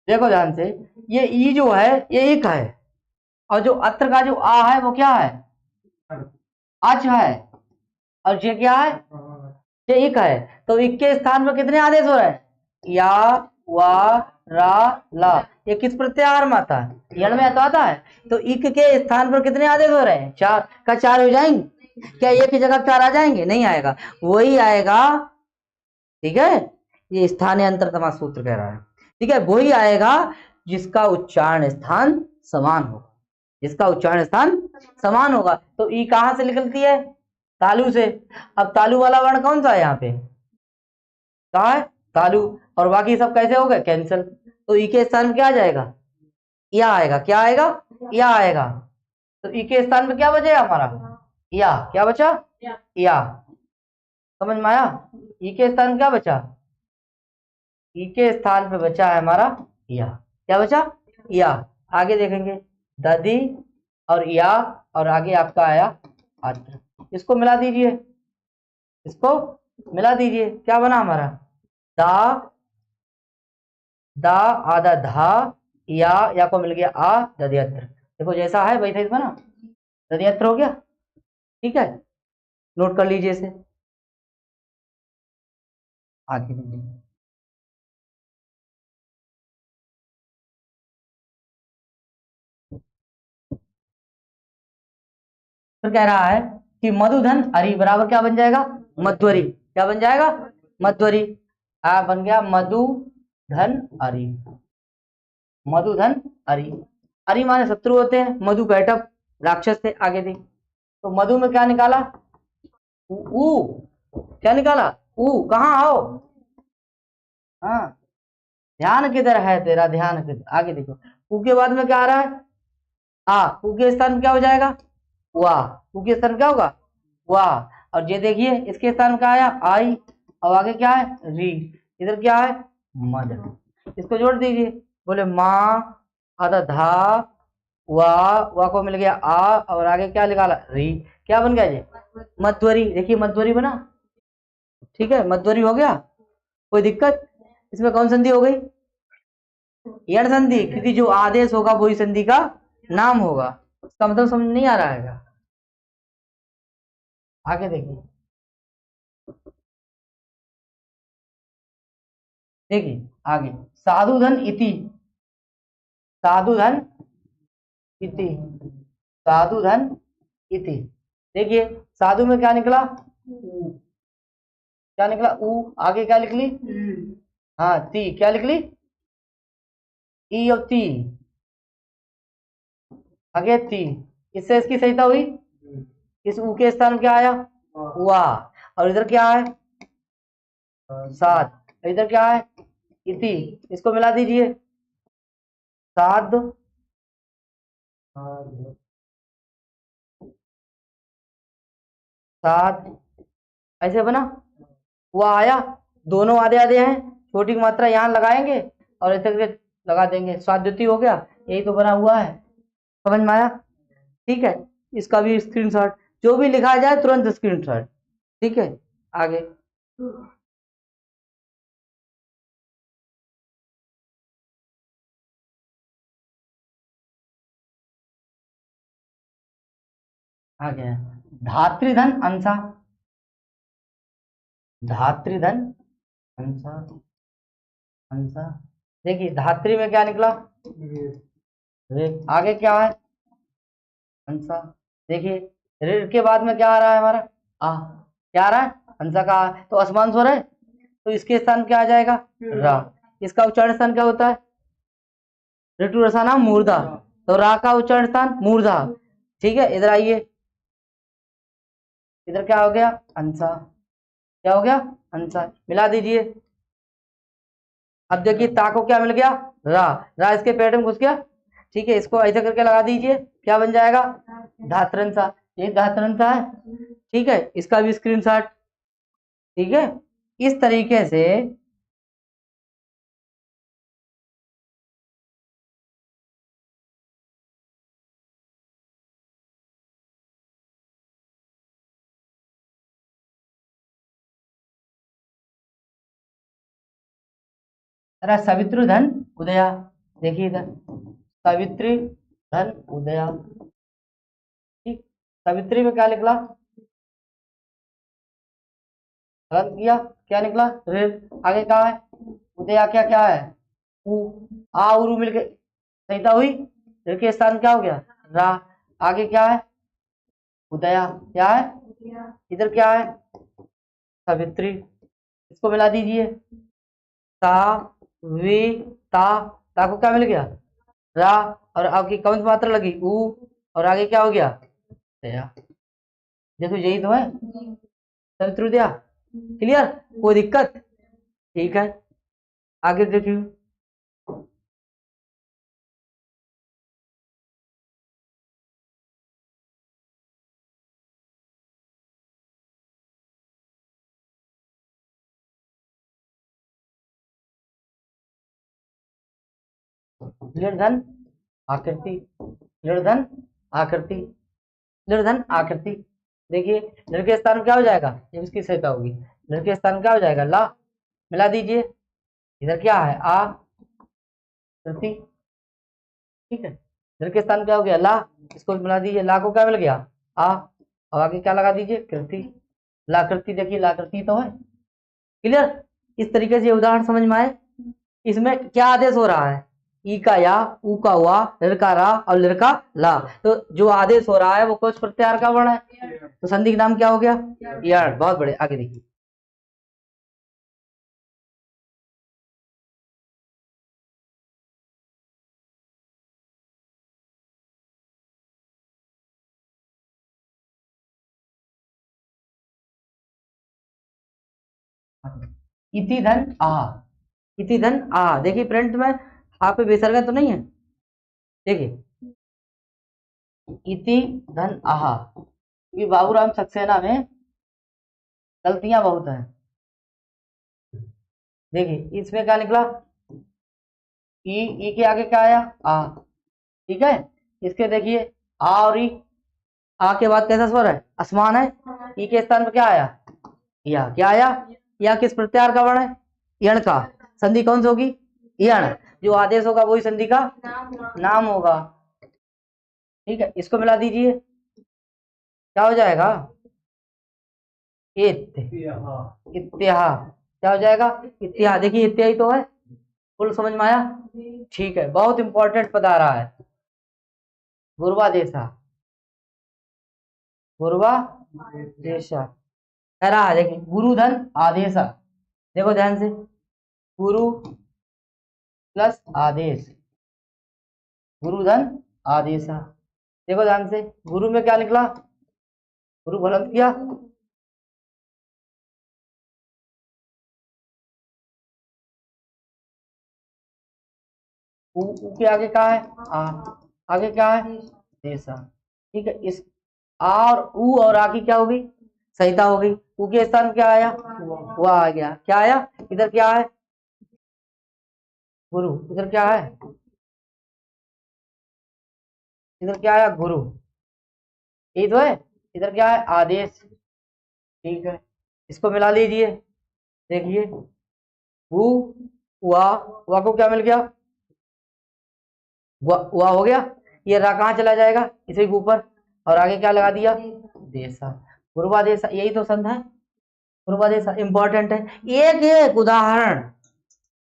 देखो ध्यान से, ये ई जो है ये एक है, और जो अत्र का जो आ है वो क्या है, अच है, और ये क्या है, ये इक है। तो इक के स्थान पर कितने आदेश हो रहे हैं, या, वा, रा, ला। ये किस प्रत्याहार में आता है, यण में तो आता है। तो इक के स्थान पर कितने आदेश हो रहे हैं, चार का चार हो जाएंगे, क्या एक की जगह चार आ जाएंगे, नहीं आएगा, वही आएगा, ठीक है। ये स्थानीय अंतरतमा सूत्र कह रहा है, ठीक है, वही आएगा जिसका उच्चारण स्थान समान होगा, जिसका उच्चारण स्थान समान होगा। तो ई कहां से निकलती है, तालु से। अब तालु वाला वर्ण कौन सा है यहाँ पे, कहा है, तालु, और बाकी सब कैसे हो गए, कैंसिल। तो ई के स्थान में क्या आ जाएगा, या आएगा, क्या आएगा, या आएगा। तो ई के स्थान में क्या बचेगा हमारा, या, क्या बचा, या। समझ में आया? ई के स्थान में क्या बचा, ई के स्थान पे बचा है हमारा या, क्या बचा, या। आगे देखेंगे, दधि और या, और आगे आपका आया अत्र। इसको मिला दीजिए, इसको मिला दीजिए, क्या बना हमारा, दा दा आधा धा, या को मिल गया आ, दध्यत्र। देखो जैसा है वैसा इसमें ना दध्यत्र हो गया। ठीक है, नोट कर लीजिए इसे। आगे देखिए, फिर कह रहा है कि मधुधन अरि बराबर क्या बन जाएगा, मध्वरी। क्या बन जाएगा, मध्वरी। आ बन गया मधु धन अरि। मधुधन अरि, अरि माने शत्रु होते हैं, मधु कैटभ राक्षस थे। आगे देख, तो मधु में क्या निकाला, ऊ, क्या निकाला, ऊ। कहाँ आओ, हाँ, ध्यान किधर है तेरा, ध्यान किधर। आगे देखो, ऊ के बाद में क्या आ रहा है, आ। ऊ के स्थान में क्या हो जाएगा, वाह। ऊ के स्थान में क्या होगा, वाह। और ये देखिए इसके स्थान में क्या आया, आई। और आगे क्या है, री। इधर क्या है, मद। इसको जोड़ दीजिए, बोले माँ आधा धा, वाह को मिल गया आ, और आगे क्या निकाला, री। क्या बन गया ये, मध्वरी। देखिए मध्वरी बना। ठीक है, मध्वरी हो गया। कोई दिक्कत इसमें, कौन संधि हो गई, यण संधि, क्योंकि जो आदेश होगा वही संधि का नाम होगा। उसका मतलब समझ नहीं आ रहा है। आगे देखिए, देखिए आगे, साधुधन इति, साधुधन इति, साधुधन इति। देखिए साधु में क्या निकला, क्या निकला, ऊ। आगे क्या लिख ली, हाँ ती। क्या लिख ली, ई और ती। आगे ती, इससे इसकी सहिता हुई। इस ऊ के स्थान में क्या आया, वाह। और इधर क्या है, साध। इधर क्या है, इति। इसको मिला दीजिए, साध, साध। ऐसे बना, वो आया। दोनों आधे आधे हैं, छोटी की मात्रा यहाँ लगाएंगे और ऐसे करके लगा देंगे, स्वाद्युति हो गया। यही तो बना हुआ है, समझ में आया। ठीक है, इसका भी स्क्रीनशॉट, जो भी लिखा जाए तुरंत स्क्रीनशॉट। ठीक है, आगे आगे धात्रिधन अंसा, धात्रिधन अंसा, अंसा। देखिए धात्री में क्या निकला, रे। आगे क्या है, अंसा। देखिए रे के बाद में क्या आ रहा है हमारा, आ। क्या आ रहा है, अंसा का आ। तो असमान स्वर है, तो इसके स्थान क्या आ जाएगा, रा। इसका उच्चारण स्थान क्या होता है, ऋतु रसाना मूर्धा। तो रा का उच्चारण स्थान मूर्धा। ठीक है, इधर आइए, इधर क्या हो गया, अंसा। क्या हो गया, अंसा। मिला दीजिए। अब देखिए ता को क्या मिल गया, रा। रा इसके पेट में घुस गया। ठीक है, इसको ऐसा करके लगा दीजिए, क्या बन जाएगा, धात्रंसा। ये धात्रंसा है। ठीक है, इसका भी स्क्रीनशॉट। ठीक है, इस तरीके से अरे सवित्रु धन उदया। देखिए इधर, सवित्री धन उदया। ठीक, सवित्री में क्या निकला, रन किया, क्या निकला, रेल। आगे क्या है, उदया। क्या क्या है, उ। आ उरु मिलके सहिता हुई, रेल के स्थान क्या हो गया, रा। आगे क्या है, उदया। क्या है, इधर क्या है, सावित्री। इसको मिला दीजिए, ता वी ता। ता को क्या मिल गया, रा। और आपकी कौन सी मात्रा लगी, ऊ। और आगे क्या हो गया, दया। देखो यही तो है, सावित्री उदया। क्लियर, कोई दिक्कत। ठीक है, आगे देखिए, निर्धन आकृति, निर्धन आकृति, निर्धन आकृति। देखिए नर के स्थान में क्या हो जाएगा, जब इसकी सहायता होगी, नर के स्थान में क्या हो जाएगा, ला। मिला दीजिए, इधर क्या है, आ। कृति, ठीक है। दीर्घ के स्थान क्या हो गया ला, इसको मिला दीजिए, ला को क्या मिल गया आ, और आगे क्या लगा दीजिए कृति, लाकृति, देखिए लाकृति तो है। क्लियर, इस तरीके से ये उदाहरण समझ में आए। इसमें क्या आदेश हो रहा है, ई का या, ऊ का वा, ऋ का रा और लिर का ला। तो जो आदेश हो रहा है वो कुछ प्रत्याहार का वर्ण है, तो संधि का नाम क्या हो गया यण। बहुत बड़े, आगे देखिए। इति धन आ, इति धन आ, देखिए प्रिंट में आ पे विसर्ग तो नहीं है, देखिए इति धन आहा, क्योंकि बाबूराम सक्सेना में गलतियां बहुत हैं। देखिए इसमें क्या निकला, ई के आगे क्या आया आ, ठीक है। इसके देखिए आ और ई, आ के बाद कैसा स्वर है असमान है, ई के स्थान पर क्या आया या, क्या आया या, किस प्रत्याहार का वर्ण है यण का, संधि कौन सी होगी यण, जो आदेश होगा वही संधि का नाम होगा, ठीक है। इसको मिला दीजिए, क्या हो जाएगा इत्या, क्या हो जाएगा इत्या, देखिए इत्या ही तो है, फुल समझ में आया, ठीक है। बहुत इंपॉर्टेंट पद आ रहा है, पूर्वादेशा, पूर्वादेशा कह रहा है, देखिए गुरु धन आदेशा, देखो ध्यान से, गुरु प्लस आदेश, गुरु धन आदेशा, देखो ध्यान से, गुरु में क्या निकला, गुरु फलंत किया, ऊ के आगे क्या है आ, आगे क्या है देशा, ठीक है। इस आ और ऊ और आ की क्या होगी सहिता हो गई, ऊ के स्थान में क्या आया वह आ गया, क्या आया इधर क्या है गुरु, इधर क्या है, इधर क्या आया गुरु, यही तो है, इधर क्या है आदेश, ठीक है। इसको मिला लीजिए, देखिए वो वा को क्या मिल गया वा हो गया, ये रा कहाँ चला जाएगा इसे के ऊपर, और आगे क्या लगा दिया देशा, पूर्वादेशा, यही तो संध है पूर्वादेशा, इंपॉर्टेंट है, एक एक उदाहरण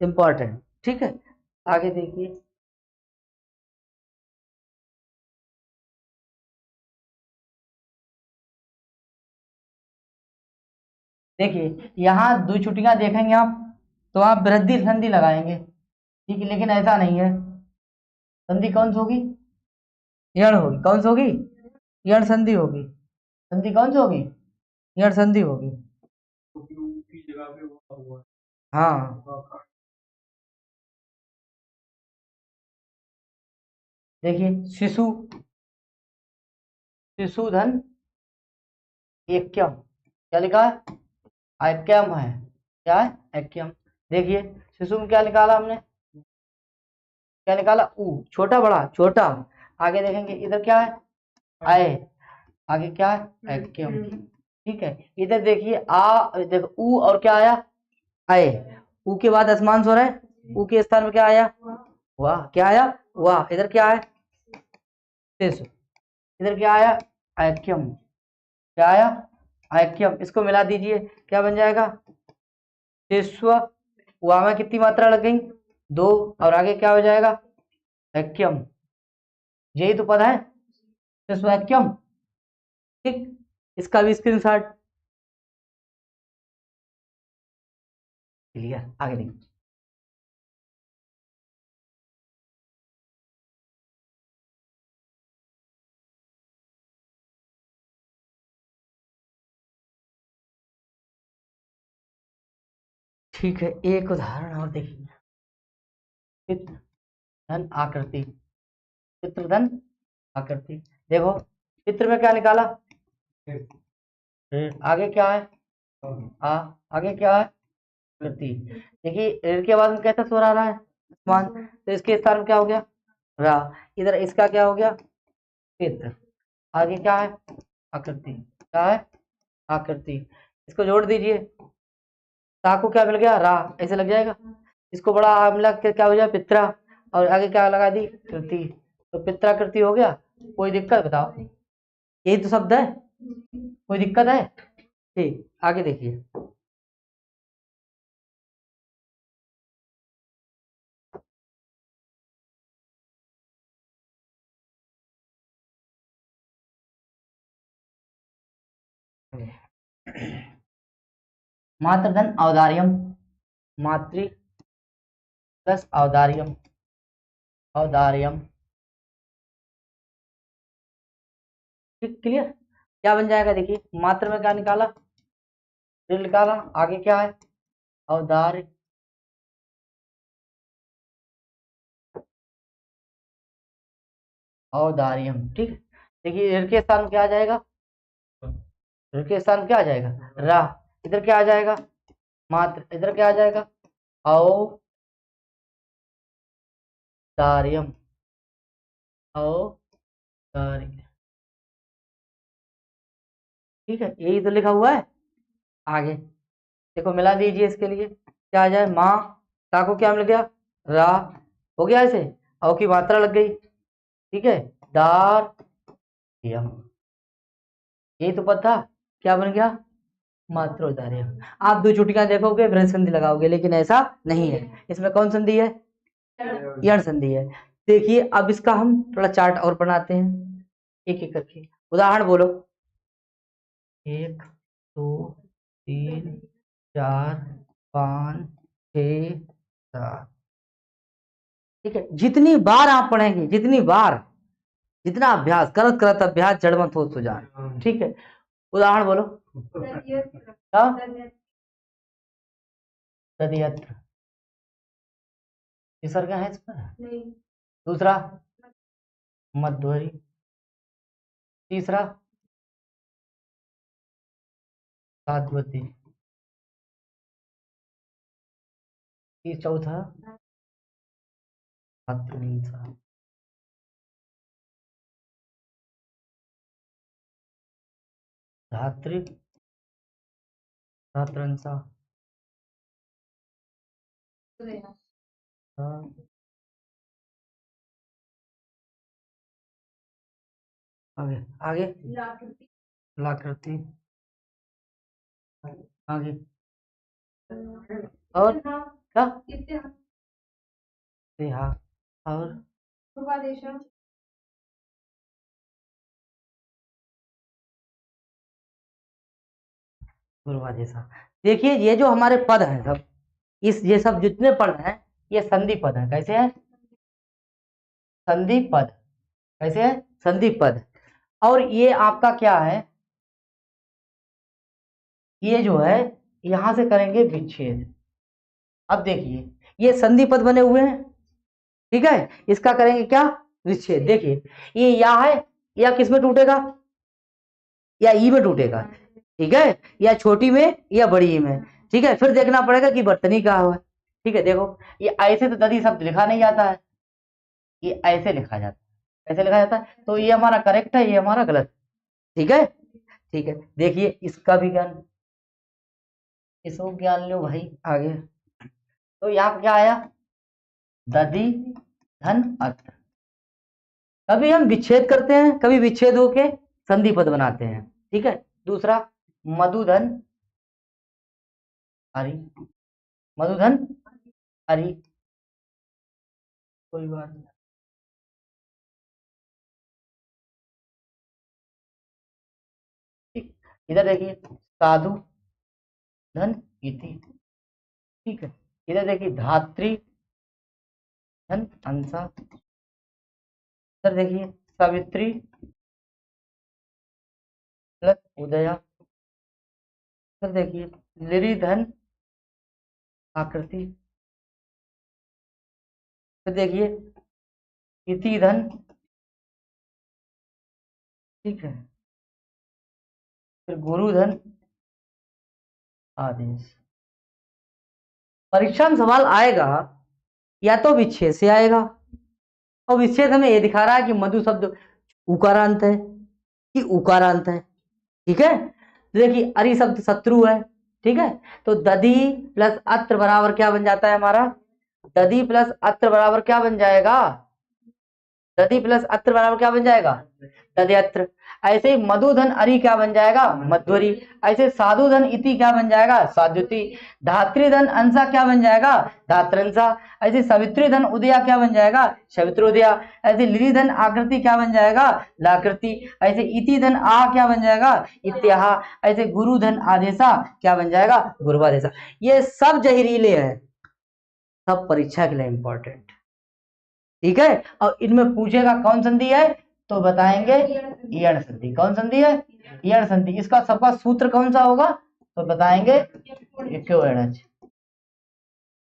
इंपॉर्टेंट, ठीक है। आगे देखिए, देखिए यहाँ दो छुट्टियां देखेंगे आप, तो आप वृद्धि संधि लगाएंगे, ठीक है, लेकिन ऐसा नहीं है, संधि कौन सी होगी यण होगी, कौन सी होगी यण संधि होगी, संधि कौन सी होगी यण संधि होगी, हाँ। देखिए शिशु, शिशुधन एक्यम, क्या लिखा है ऐक्यम है, क्या है ऐक्यम, देखिए शिशु में क्या निकाला हमने, क्या निकाला ऊ, छोटा बड़ा छोटा, आगे देखेंगे इधर क्या है आए, आगे क्या है ऐक्यम, ठीक है। इधर देखिए आ, देखो ऊ और क्या आया आए, ऊ के बाद आसमान स्वर है, ऊ के स्थान में क्या आया वाह, क्या आया वाह, इधर क्या है शिशु, इधर क्या आया ऐक्यम, क्या आया ऐक्यम, इसको मिला दीजिए क्या बन जाएगा शिश्व, वहां में कितनी मात्रा लग गई दो, और आगे क्या हो जाएगा ऐक्यम, यही तो पद है शिश्व ऐक्यम, ठीक। इसका भी स्क्रीनशॉट, क्लियर, आगे देखिए। ठीक है, एक उदाहरण और देखिए, चित्र धन आकृति, चित्रधन आकृति, देखो चित्र में क्या निकाला आगे क्या है आ, आगे क्या है कृति, देखिए ऋ के बाद में कैसा स्वर आ रहा है आसमान, तो इसके स्थान में क्या हो गया रा, इधर इसका क्या हो गया चित्र, आगे क्या है आकृति, क्या है आकृति, इसको जोड़ दीजिए, ता को क्या मिल गया रा, ऐसे लग जाएगा, इसको बड़ा आ मिला के क्या हो जाए पित्रा, और आगे क्या लगा दी, कृति, तो पित्राकृति हो गया। कोई दिक्कत बताओ, यही तो शब्द है, कोई दिक्कत है? ठीक, आगे देखिए। मातृधन औदार्यम, मातृ प्लस औदार्यम, औदार्यम, ठीक, क्लियर। क्या बन जाएगा देखिए, मात्र में क्या निकाला, ऋण निकाला, आगे क्या है, औदार्य, औदार्यम, ठीक। देखिए ऋण के स्थान में क्या आ जाएगा, ऋण के स्थान में क्या आ जाएगा, रा, इधर क्या आ जाएगा, मात्र, इधर क्या आ जाएगा, औदार्यम, औदार्य, ठीक है, यही तो लिखा हुआ है। आगे देखो, मिला दीजिए इसके लिए, क्या आ जाए, माँ, ता को क्या मिल गया, रा, हो गया ऐसे, औ की मात्रा लग गई, ठीक है, दार, यम, यही तो पता, क्या बन गया, मात्रोदार्य। आप दो चुटकियां देखोगे वृहत संधि लगाओगे, लेकिन ऐसा नहीं है, इसमें कौन संधि है, यण संधि है। देखिए अब इसका हम थोड़ा चार्ट और बनाते हैं, एक एक करके, उदाहरण बोलो, 1 2 3 4 5 6 7, ठीक है। जितनी बार आप पढ़ेंगे, जितनी बार, जितना अभ्यास, करत करत अभ्यास जड़मत हो सुजान, ठीक है। उदाहरण बोलो, तदियत्र, विसर्ग है इसमें, दूसरा मध्वरी, तीसरा साधवती, चौथा धात्रीसा, धात्री, धात्रंसा, आगे आगे लाकृति, आगे और क्या, देहा, और पूर्वादेशा। देखिए ये जो हमारे पद हैं सब, ये सब जितने पद हैं, ये संधि पद है। कैसे है, संधि पद, कैसे है, संधि पद। और ये आपका क्या है, ये जो है यहां से करेंगे विच्छेद। अब देखिए ये संधि पद बने हुए हैं, ठीक है, इसका करेंगे क्या, विच्छेद। देखिए ये या है, या किस में टूटेगा, या ई में टूटेगा, ठीक है, या छोटी में या बड़ी में, ठीक है। फिर देखना पड़ेगा कि बर्तनी कहाँ हुआ है, ठीक है। देखो ये ऐसे तो दधी शब्द लिखा नहीं जाता है, ये ऐसे लिखा जाता है, ऐसे लिखा जाता है, तो ये हमारा करेक्ट है, ये हमारा गलत, ठीक है, ठीक है। देखिए इसका भी ज्ञान, इसको ज्ञान लो भाई। आगे तो यहाँ पे क्या आया, दधि धन अत्र, कभी हम विच्छेद करते हैं, कभी विच्छेद होके संधि पद बनाते हैं, ठीक है। दूसरा मधुधन हरि, मधुधन हरि, कोई बात नहीं। ठीक, इधर देखिए साधु धन इति, ठीक है। इधर देखिए धात्री धन अंसा, इधर देखिए सावित्री प्लस उदया, इधर देखिए लिरी धन आकृति, फिर देखिए इति धन, ठीक है, फिर गुरु धन आदेश। परीक्षा में सवाल आएगा या तो विच्छेद से आएगा, और विच्छेद हमें ये दिखा रहा है कि मधु शब्द उकारांत है कि उकारांत है, ठीक है। तो देखिए अरि शब्द शत्रु है, ठीक है, तो दधि प्लस अत्र बराबर क्या बन जाता है हमारा, दधि प्लस अत्र बराबर क्या बन जाएगा? दधि प्लस अत्र बराबर क्या बन जाएगा? दध्यत्र। ऐसे ही मधुधन अरि क्या बन जाएगा? मध्वरी। ऐसे साधुधन इति क्या बन जाएगा? साध्युति। धात्रीधन अंसा क्या बन जाएगा? धात्रंसा। ऐसे सवित्रीधन उदया क्या बन जाएगा? सवित्रोदया। ऐसे लिलिधन आकृति क्या बन जाएगा? लाकृति। ऐसे इति धन आ क्या बन जाएगा? इत्याहा। ऐसे गुरुधन आदेशा क्या बन जाएगा? गुरुवादेशा। ये सब जहरीले हैं, सब परीक्षा के लिए इंपॉर्टेंट, ठीक है। और इनमें पूछेगा कौन संधि है, तो बताएंगे यण संधि। कौन संधि है? यण संधि। इसका सबका सूत्र कौन सा होगा, तो बताएंगे इक्विवेलेंस,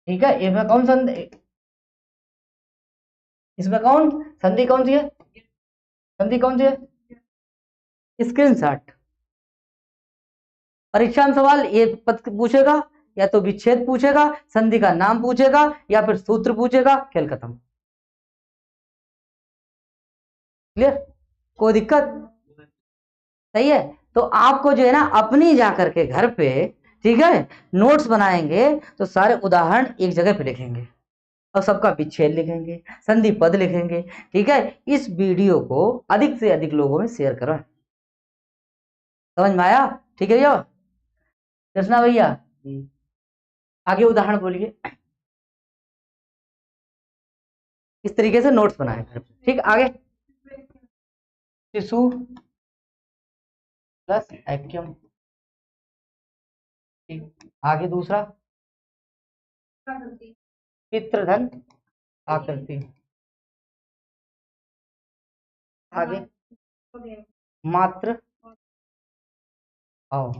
ठीक है। इसमें कौन संधि, इसमें कौन संधि कौन सी है? संधि कौन सी है? स्क्रीनशॉट। परीक्षा में सवाल ये पद पूछेगा, या तो विच्छेद पूछेगा, संधि का नाम पूछेगा, या फिर सूत्र पूछेगा, खेल खत्म। क्लियर? कोई दिक्कत? सही है। तो आपको जो है ना अपनी जाकर के घर पे, ठीक है, नोट्स बनाएंगे तो सारे उदाहरण एक जगह पे लिखेंगे और सबका विच्छेद लिखेंगे, संधि पद लिखेंगे, ठीक है। इस वीडियो को अधिक से अधिक लोगों में शेयर करो। समझ में आया? ठीक है भैया। कृष्णा भैया आगे उदाहरण बोलिए। इस तरीके से नोट्स बनाए, ठीक। आगे शिशु प्लस एक्यम, आगे दूसरा पितृधन आकृति, आगे मात्र आओ,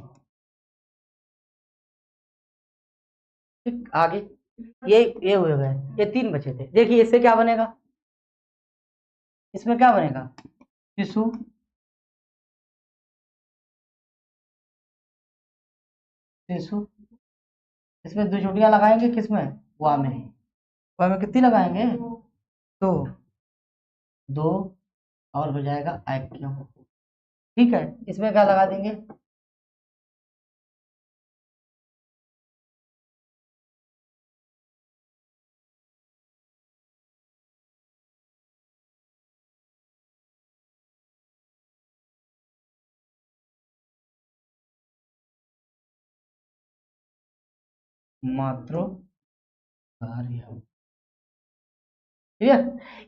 ठीक। आगे ये हुए गए, ये 3 बचे थे। देखिए इससे क्या बनेगा, इसमें क्या बनेगा? शिशु शिशु, इसमें 2 चोटियां लगाएंगे, किसमें? वा में। वा में कितनी लगाएंगे? 2 2 और हो जाएगा एक्यम, ठीक है। इसमें क्या लगा देंगे? मात्रो, ठीक है।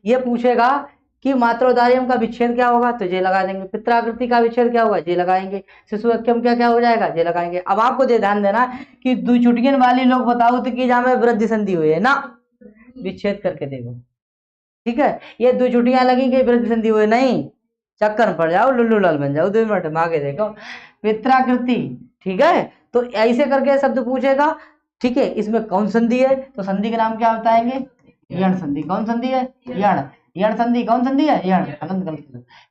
ये पूछेगा कि मात्रोदार्यम का विच्छेद क्या होगा, तो जे लगा देंगे। पित्राकृति का विच्छेद क्या होगा, जे लगाएंगे। शिशु एक्यम क्या क्या हो जाएगा, जे लगाएंगे। अब आपको ये ध्यान देना कि 2 चुटकिन वाली लोग बताओ तो कि जहां में वृद्धि संधि हुई है ना, विच्छेद करके देखो, ठीक है। ये 2 चुटियां लगी कि वृद्धि संधि हुई, नहीं, चक्कर में पड़ जाओ, लुल्लू लाल बन जाओ। 2 मिनट में आगे देखो पित्राकृति, ठीक है। तो ऐसे करके शब्द पूछेगा, ठीक है। इसमें कौन संधि है, तो संधि के नाम क्या बताएंगे? यण संधि। कौन संधि है? यण। यण संधि कौन संधि है? यण।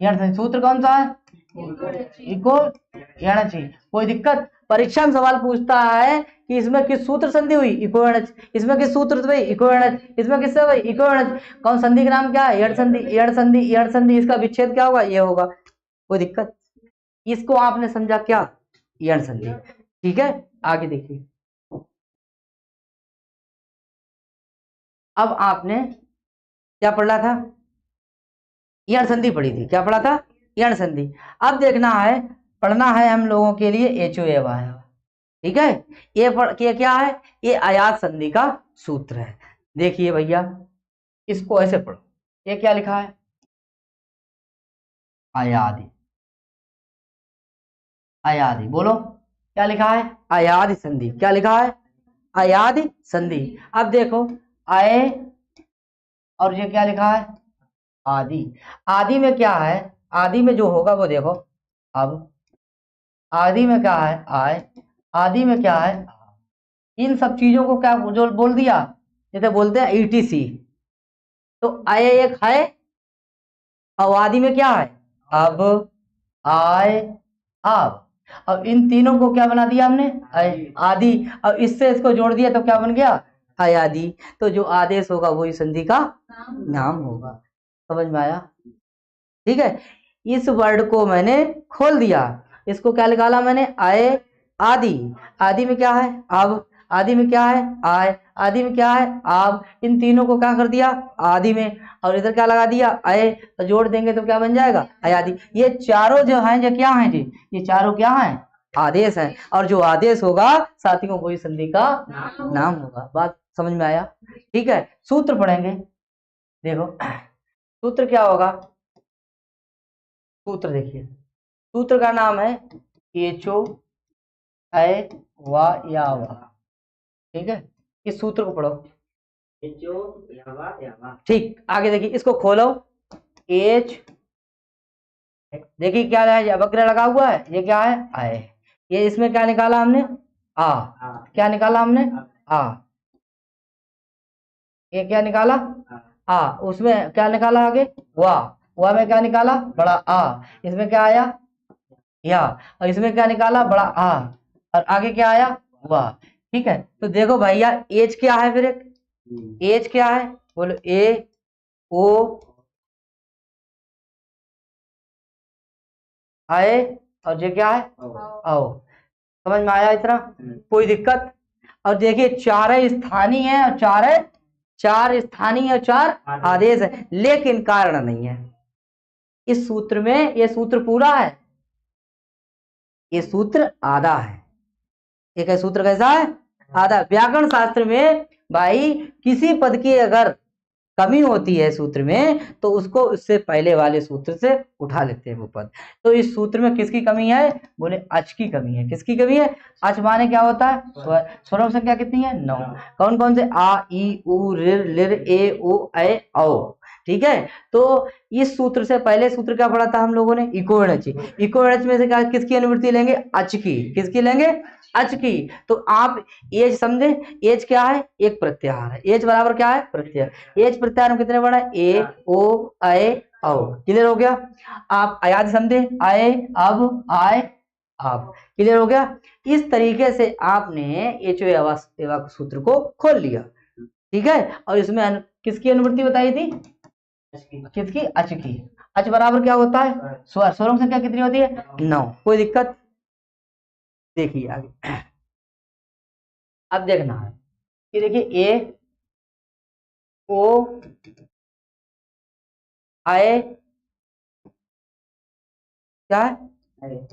यण संधि सूत्र कौन सा है? इको यणचि। कोई दिक्कत? परीक्षा में सवाल पूछता है कि इसमें किस सूत्र संधि हुई, इको यणच। इसमें किस सूत्र हुई, इको यणच। इसमें किससे हुई, इको यणच। कौन संधि का नाम क्या है? यण संधि। यण संधि, यण संधि। इसका विच्छेद क्या होगा, ये होगा। कोई दिक्कत? इसको आपने समझा क्या? यण संधि, ठीक है। आगे देखिए, अब आपने क्या पढ़ा था? यण संधि पढ़ी थी। क्या पढ़ा था? यण संधि। अब देखना है, पढ़ना है हम लोगों के लिए एचो एव आया, ठीक है। ये क्या है? ये आयात संधि का सूत्र है। देखिए भैया, इसको ऐसे पढ़ो। ये क्या लिखा है? अयादि। अयादि बोलो, क्या लिखा है? अयादि संधि। क्या लिखा है? अयादि संधि। अब देखो, अय और ये क्या लिखा है? आदि। आदि में क्या है? आदि में जो होगा वो देखो। अब आदि में क्या है? आय। आदि में क्या है? इन सब चीजों को क्या जो बोल दिया, जैसे बोलते हैं ईटीसी। तो आय एक है, और आदि में क्या है? अब, आय, अब। अब इन तीनों को क्या बना दिया हमने? आदि। अब इससे इसको जोड़ दिया तो क्या बन गया? अयादि। तो जो आदेश होगा वही संधि का नाम होगा। समझ में आया? ठीक है। इस वर्ड को मैंने खोल दिया, इसको क्या निकाला मैंने? आय आदि। आदि में क्या है? अब। आदि में क्या है आय, आदि में क्या है आब, इन तीनों को क्या कर दिया आदि में, और इधर क्या लगा दिया अय, तो जोड़ देंगे तो क्या बन जाएगा अयादि। ये चारों जो हैं जो क्या हैं जी, ये चारों क्या हैं आदेश हैं, और जो आदेश होगा साथियों वही संधि का नाम होगा। बात समझ में आया? ठीक है, सूत्र पढ़ेंगे। देखो सूत्र क्या होगा, सूत्र देखिए, सूत्र का नाम है एचो है वा या वा। ठीक है, इस सूत्र को पढ़ो एचो या वा। ठीक, आगे देखिए, इसको खोलो एच, देखिए क्या है वक्र लगा हुआ है, ये क्या है आय, ये इसमें क्या निकाला हमने आ, क्या निकाला हमने आ, ये क्या निकाला आ, उसमें क्या निकाला आगे वाह में क्या निकाला बड़ा आ, इसमें क्या आया या, और इसमें क्या निकाला बड़ा आ, और आगे क्या आया वाह। ठीक है, तो देखो भैया एज क्या है, फिर एक एज क्या है बोलो ए ओ आए, और जे क्या है आओ। समझ में आया इतना, कोई दिक्कत? और देखिए चार स्थानीय है और चार स्थानीय और चार आदेश है, लेकिन कारण नहीं है इस सूत्र में। ये सूत्र पूरा है, ये सूत्र आधा है। एक है सूत्र कैसा है आधा। व्याकरण शास्त्र में भाई किसी पद की अगर कमी होती है सूत्र में तो उसको उससे पहले वाले सूत्र से उठा लेते हैं वो पद। तो इस सूत्र में किसकी कमी है बोले अच की कमी है। किसकी कमी है? अच माने क्या होता है स्वर। स्वरों संख्या कितनी है 9। कौन कौन से? आ ई उ रिर लिर ए ओ ऐ औ। ठीक है, तो इस सूत्र से पहले सूत्र क्या पढ़ा था हम लोगों ने इको एच। इको एच में से क्या किसकी अनुवृत्ति लेंगे अच की। किसकी लेंगे अच की। तो आप एज समझे, एज क्या है एक प्रत्याहार है। एज बराबर क्या है प्रत्याहार। एज प्रत्याहार में कितने बड़ा है ए ओ ऐ औ। क्लियर हो गया? आप अयाद समझे आए अब आए आप। क्लियर हो गया? इस तरीके से आपने एचो एवा सूत्र को खोल लिया। ठीक है, और इसमें किसकी अनुवृत्ति बताई थी किसकी अच की। अच बराबर क्या होता है स्वर। स्वरों की संख्या कितनी होती है 9। कोई दिक्कत? देखिए आगे, अब देखना है कि देखिए ए ओ आए क्या है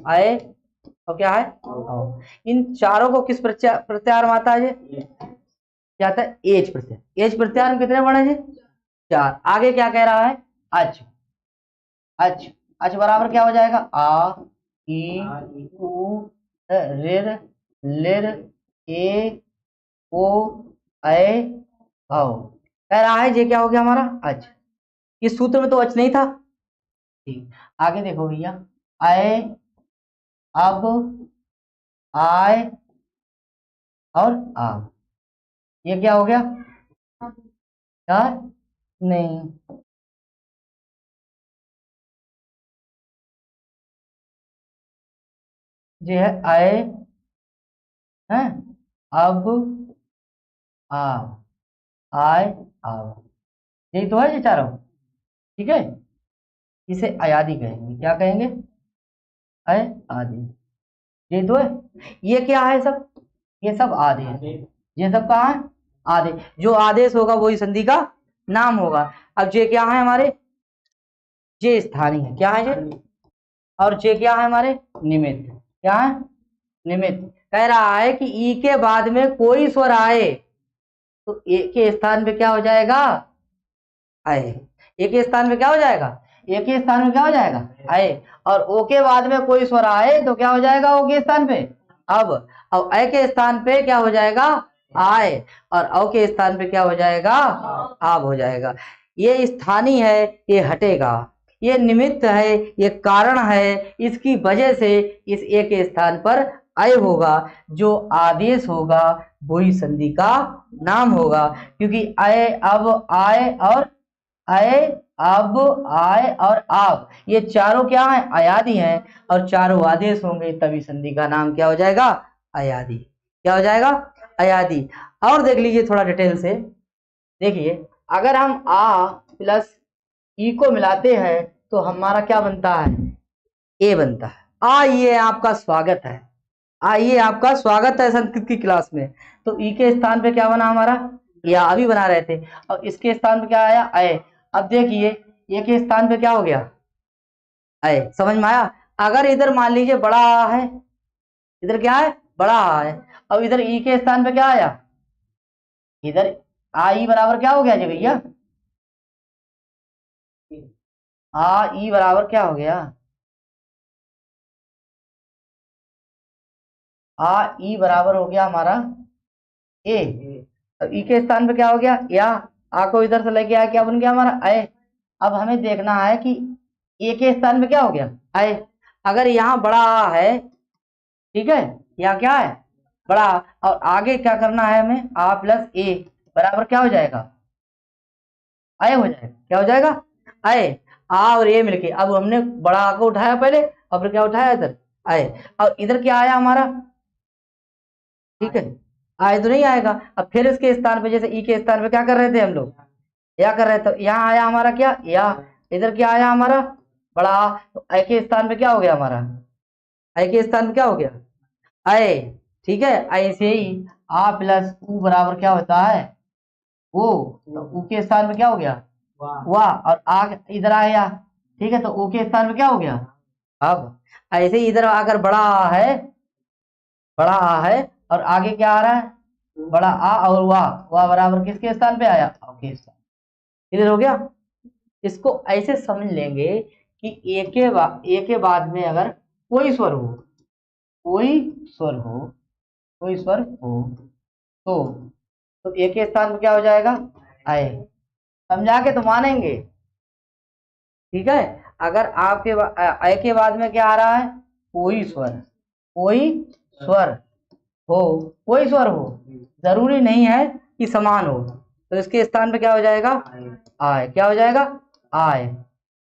आए और क्या है औ। इन चारों को किस प्रत्याहार में आता है ये क्या आता है एज प्रत्याहार। एज प्रत्याहार में कितने बड़े जी 4। आगे क्या कह रहा है अच। अच अच बराबर क्या हो जाएगा आ ई उ रिर लिर ए ओ ऐ औ। कह रहा है ये क्या हो गया हमारा अच। इस सूत्र में तो अच नहीं था। ठीक, आगे देखो भैया आए अब आए और आब। ये क्या हो गया क्या नहीं ये है आए हैं अब आब आए आब। यही तो है ये चारों। ठीक है, इसे अयादी कहेंगे। क्या कहेंगे अय आदि। यही तो है। ये क्या है सब? ये सब आदेश। ये सब कहाँ है आदेश। जो आदेश होगा वही संधि का नाम होगा। अब ये क्या है हमारे ये स्थानीय है। क्या है ये? और ये क्या है हमारे निमित्त। क्या है निमित्त। कह रहा है कि ई के बाद में कोई स्वर आए तो ए के स्थान पे क्या हो जाएगा आए। ए के स्थान पे क्या हो जाएगा ए के स्थान में क्या हो जाएगा आए। और ओ के बाद में कोई स्वर आए तो क्या हो जाएगा ओ के स्थान पे अब ऐ के स्थान पे क्या हो जाएगा आए, और औ के स्थान पे क्या हो जाएगा आब हो जाएगा। ये स्थानीय है, ये हटेगा। ये निमित्त है, ये कारण है। इसकी वजह से इस ए के स्थान पर अय होगा। जो आदेश होगा वही संधि का नाम होगा, क्योंकि अय अब आए और अय अब आए और आप ये चारों क्या है अयादी हैं, और चारों आदेश होंगे तभी संधि का नाम क्या हो जाएगा अयादी। क्या हो जाएगा अयादी। और देख लीजिए थोड़ा डिटेल से देखिए, अगर हम आ प्लस ई को मिलाते हैं तो हमारा क्या बनता है ए बनता है। आइए आपका स्वागत है। आइए, आपका स्वागत है संस्कृत की क्लास में। तो ई के स्थान पे क्या बना हमारा, या अभी बना रहे थे, और इसके स्थान पे क्या आया, अय। अब देखिए ए के स्थान पे क्या हो गया, अय। समझ में आया। अगर इधर मान लीजिए बड़ा आ है, इधर क्या है, बड़ा आ है, अब इधर ई के स्थान पे क्या आया, इधर आई बराबर क्या हो गया जी भैया, आ ई बराबर क्या हो गया, आ ई बराबर हो गया हमारा ए। अब ई के स्थान पे क्या हो गया, या। आ को इधर से लेके आया, क्या बन गया हमारा, अय। अब हमें देखना है कि ए के स्थान पे क्या हो गया, अय। अगर यहाँ बड़ा आ है, ठीक है, यहाँ क्या है, बड़ा आ, और आगे क्या करना है हमें, आ प्लस ए बराबर क्या हो जाएगा, अय हो जाएगा। क्या हो जाएगा, अय। आ और ए मिलके, अब हमने बड़ा आ को उठाया पहले, और फिर क्या उठाया इधर, अय। और इधर क्या आया हमारा, ठीक है, आए तो नहीं आएगा। अब फिर इसके स्थान पे, जैसे ई के स्थान पे क्या कर रहे थे हम लोग, या कर रहे थे, तो यहाँ आया हमारा क्या, या। इधर क्या आया हमारा, बड़ा आ। तो आई के स्थान पे क्या हो गया हमारा, आई के स्थान पे क्या हो गया, आए। ठीक है, ऐसे ही आ प्लस ऊ बराबर क्या होता है, ओ। तो ऊ के स्थान पे क्या हो गया, वाह। और आ इधर आया, ठीक है, तो ऊ के स्थान पे क्या हो गया। अब ऐसे ही इधर अगर बड़ा आ है, बड़ा आ है, और आगे क्या आ रहा है, बड़ा आ और वाह, वाह बराबर किसके स्थान पे आया, आ के स्थान। इधर हो गया। इसको ऐसे समझ लेंगे कि ए के बाद में अगर कोई स्वर हो, कोई स्वर हो, कोई स्वर हो, तो ए के स्थान पे क्या हो जाएगा, आए। समझा के तो मानेंगे, ठीक है। अगर आपके आय के बाद में क्या आ रहा है, कोई स्वर, कोई स्वर हो, कोई स्वर हो, जरूरी नहीं है कि समान हो, तो इसके स्थान पे क्या हो जाएगा, आय। क्या हो जाएगा, आय।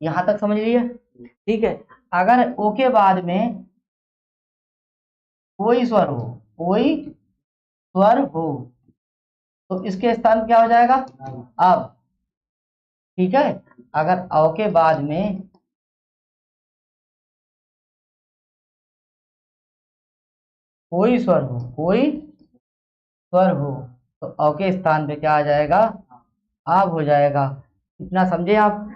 यहां तक समझ लिए, ठीक है। अगर ओ के बाद में कोई स्वर हो, कोई स्वर हो, तो इसके स्थान पे क्या हो जाएगा, अब। ठीक है, अगर अ के बाद में कोई स्वर हो, कोई स्वर हो, तो अ के स्थान पे क्या आ जाएगा, आप हो जाएगा। इतना समझे आप।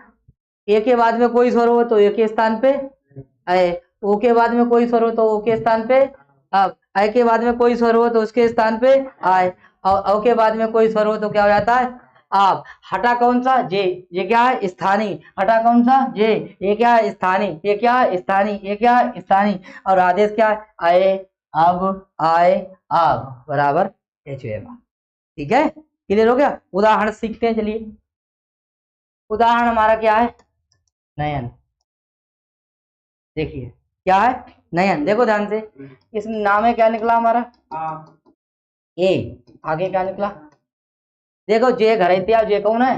ए के बाद में कोई स्वर हो तो ए के स्थान पे अय, ओ के बाद में कोई स्वर हो तो ओ के स्थान पे अब, अय के बाद में कोई स्वर हो तो उसके स्थान पे आय, और अ के बाद में कोई स्वर हो तो क्या हो जाता है, आप। हटा कौन सा, जे। ये क्या है, स्थानीय। हटा कौन सा, जे। ये क्या है, स्थानीय। ये क्या है, स्थानीय। ये क्या है, स्थानीय। और आदेश क्या है, आए, अब, आए, अब बराबर एच होगा। ठीक है, क्लियर हो गया। उदाहरण सीखते हैं, चलिए। उदाहरण हमारा क्या है, नयन। देखिए क्या है, नयन। देखो ध्यान से, इसमें नाम है क्या निकला हमारा, ए। आगे क्या निकला, देखो जे घरेतिया, जे कौन है,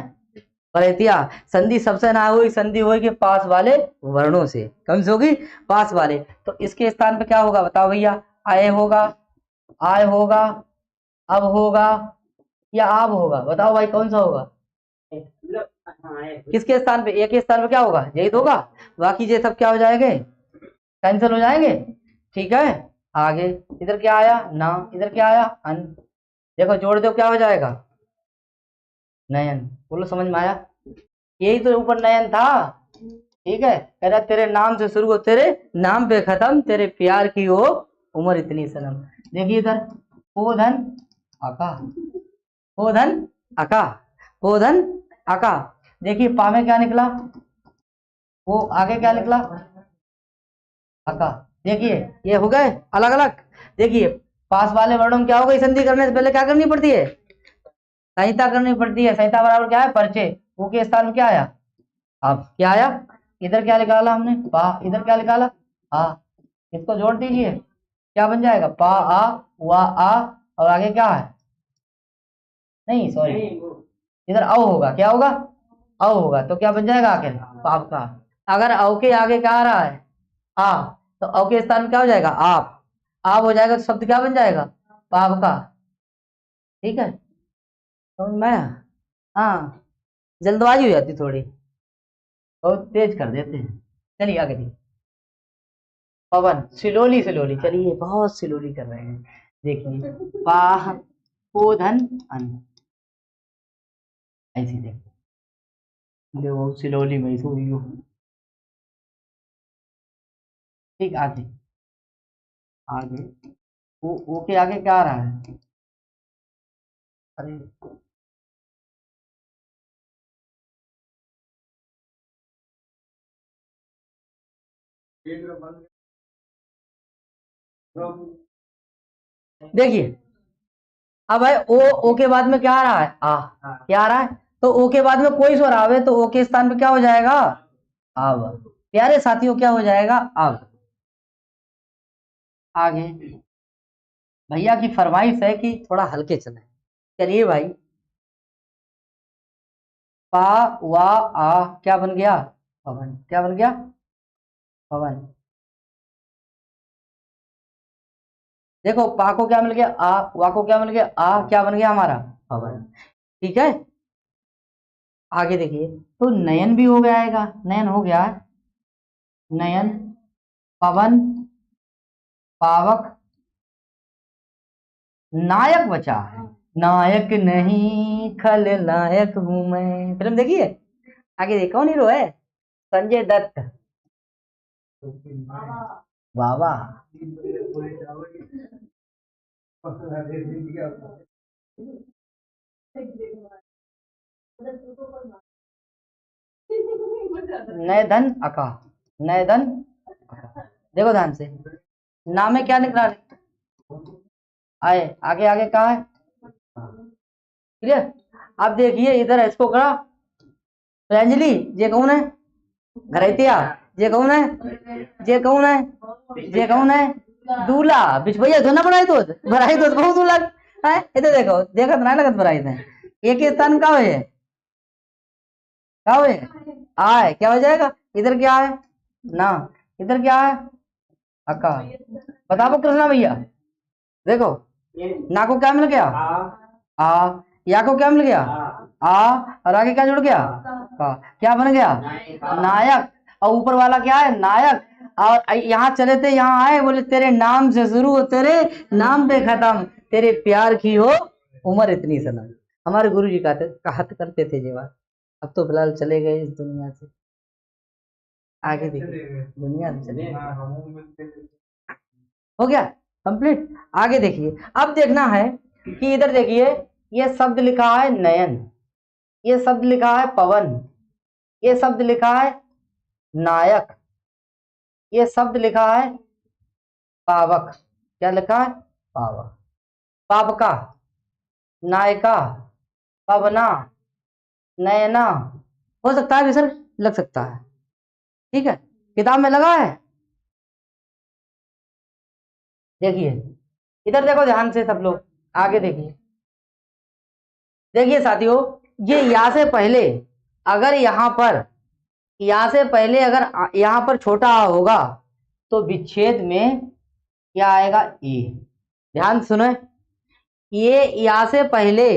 घरेतिया। संधि सबसे ना हुई, संधि होगी पास वाले वर्णों से, कौन से होगी, पास वाले। तो इसके स्थान पे क्या होगा, बताओ भैया, आए होगा, आय होगा, अब होगा, या आप होगा, बताओ भाई कौन सा होगा, किसके स्थान पे, एक के स्थान पे क्या होगा, यही तो होगा। बाकी ये सब क्या हो जाएंगे, कैंसिल हो जाएंगे। ठीक है, आगे इधर क्या आया, ना। इधर क्या आया, अन। देखो जोड़ दो, क्या हो जाएगा, नयन। बोलो समझ में आया। यही तो ऊपर नयन था, ठीक है। कह रहा तेरे नाम से शुरू हो, तेरे नाम पे खत्म, तेरे प्यार की हो उम्र इतनी सनम। देखिए इधर, ओ धन आका, ओ धन आका, ओ धन आका। देखिए पा में क्या निकला, वो आगे क्या निकला, आका। देखिए ये हो गए अलग अलग। देखिए पास वाले वर्णों में क्या हो गई, संधि करने से पहले क्या करनी पड़ती है, संहिता करनी पड़ती है। संहिता बराबर क्या है, परिचय। वो के स्थान में क्या आया, अब क्या आया, इधर क्या निकाला हमने, पा। इधर क्या निकाला, आ। इसको जोड़ दीजिए, क्या बन जाएगा, पा आ, वा आ, और आगे क्या है, नहीं सॉरी, इधर औ होगा, क्या होगा, औ होगा, तो क्या बन जाएगा आखिर, पाप का। अगर औ के आगे क्या आ रहा है, आ, तो औ के स्थान में क्या हो जाएगा, आप हो जाएगा, तो शब्द क्या बन जाएगा, पाप का। ठीक है, समझ में आया? हाँ, जल्दबाजी हो जाती थोड़ी, बहुत तेज कर देते हैं। चलिए आगे देखिए। पवन, स्लोली स्लोली चलिए, बहुत स्लोली कर रहे हैं। देखिए पा पो धन अन, ऐसे देखो, देखो स्लोली में इसको यू। ठीक, आगे आगे ओ के आगे क्या आ रहा है? अरे देखिए, अब है ओ के बाद में क्या आ रहा है? आ, क्या आ रहा है? तो ओ के बाद में कोई स्वर आवे तो ओ के स्थान पे क्या हो जाएगा? आव। प्यारे साथियों, क्या हो जाएगा? आव। आगे भैया की फरमाइश है कि थोड़ा हल्के चले। चलिए भाई, पा वा आ क्या बन गया? पवन। क्या बन गया? पवन। देखो, पा को क्या मिल गया? आ। वा को क्या मिल गया? आ। क्या बन गया हमारा? पवन। ठीक है, आगे देखिए, तो नयन भी हो गया आएगा, नयन हो गया है। नयन, पवन, पावक, नायक बचा है। नायक नहीं खलनायक हूं मैं, फिल्म देखिए। आगे देखो, कौन हीरो है? संजय दत्त। वाह। नए धन अका, नए धन अका। देखो ध्यान से, नाम में क्या निकला? आए, आगे आगे कहा है? क्लियर। अब देखिए इधर, इसको करा तो अंजलि, ये कौन है? घरैतिया। ये कौन है? ये कौन है? ये कौन है? दूल्हा। बिच भैया धोना बढ़ाई दो, बढ़ाई दो बहुत दूल्हा है। इधर देखो, देखा तो ना लगत बढ़ाई थे। एक ही स्थान का है, क्या है? आए, क्या हो जाएगा? इधर क्या है? ना। इधर क्या है? अका। बताओ कृष्णा भैया, देखो, ना को क्या मिल गया? आ। या को क्या मिल गया? आ। और आगे क्या जुड़ गया? का। क्या बन गया? नायक। और ऊपर वाला क्या है? नायक। और यहाँ चले थे, यहाँ आए, बोले तेरे नाम से शुरू हो, तेरे नाम पे खत्म, तेरे प्यार की हो उम्र इतनी सनम। हमारे गुरु जी कहत करते थे ये बात। अब तो फिलहाल चले गए इस दुनिया से। आगे देखिए, दुनिया से चले गए। हो गया कंप्लीट। आगे देखिए, अब देखना है कि इधर देखिए, ये शब्द लिखा है नयन, ये शब्द लिखा है पवन, ये शब्द लिखा है नायक, ये शब्द लिखा है पावक। क्या लिखा है? पावक। पावका, नायका, पवना, नयना। हो सकता है सर, लग सकता है। ठीक है, किताब में लगा है। देखिए इधर देखो ध्यान से सब लोग, आगे देखिए। देखिए साथियों, ये या से पहले अगर यहाँ पर, या से पहले अगर यहाँ पर छोटा आ होगा तो विच्छेद में क्या आएगा? ए। ध्यान सुने, ये या से पहले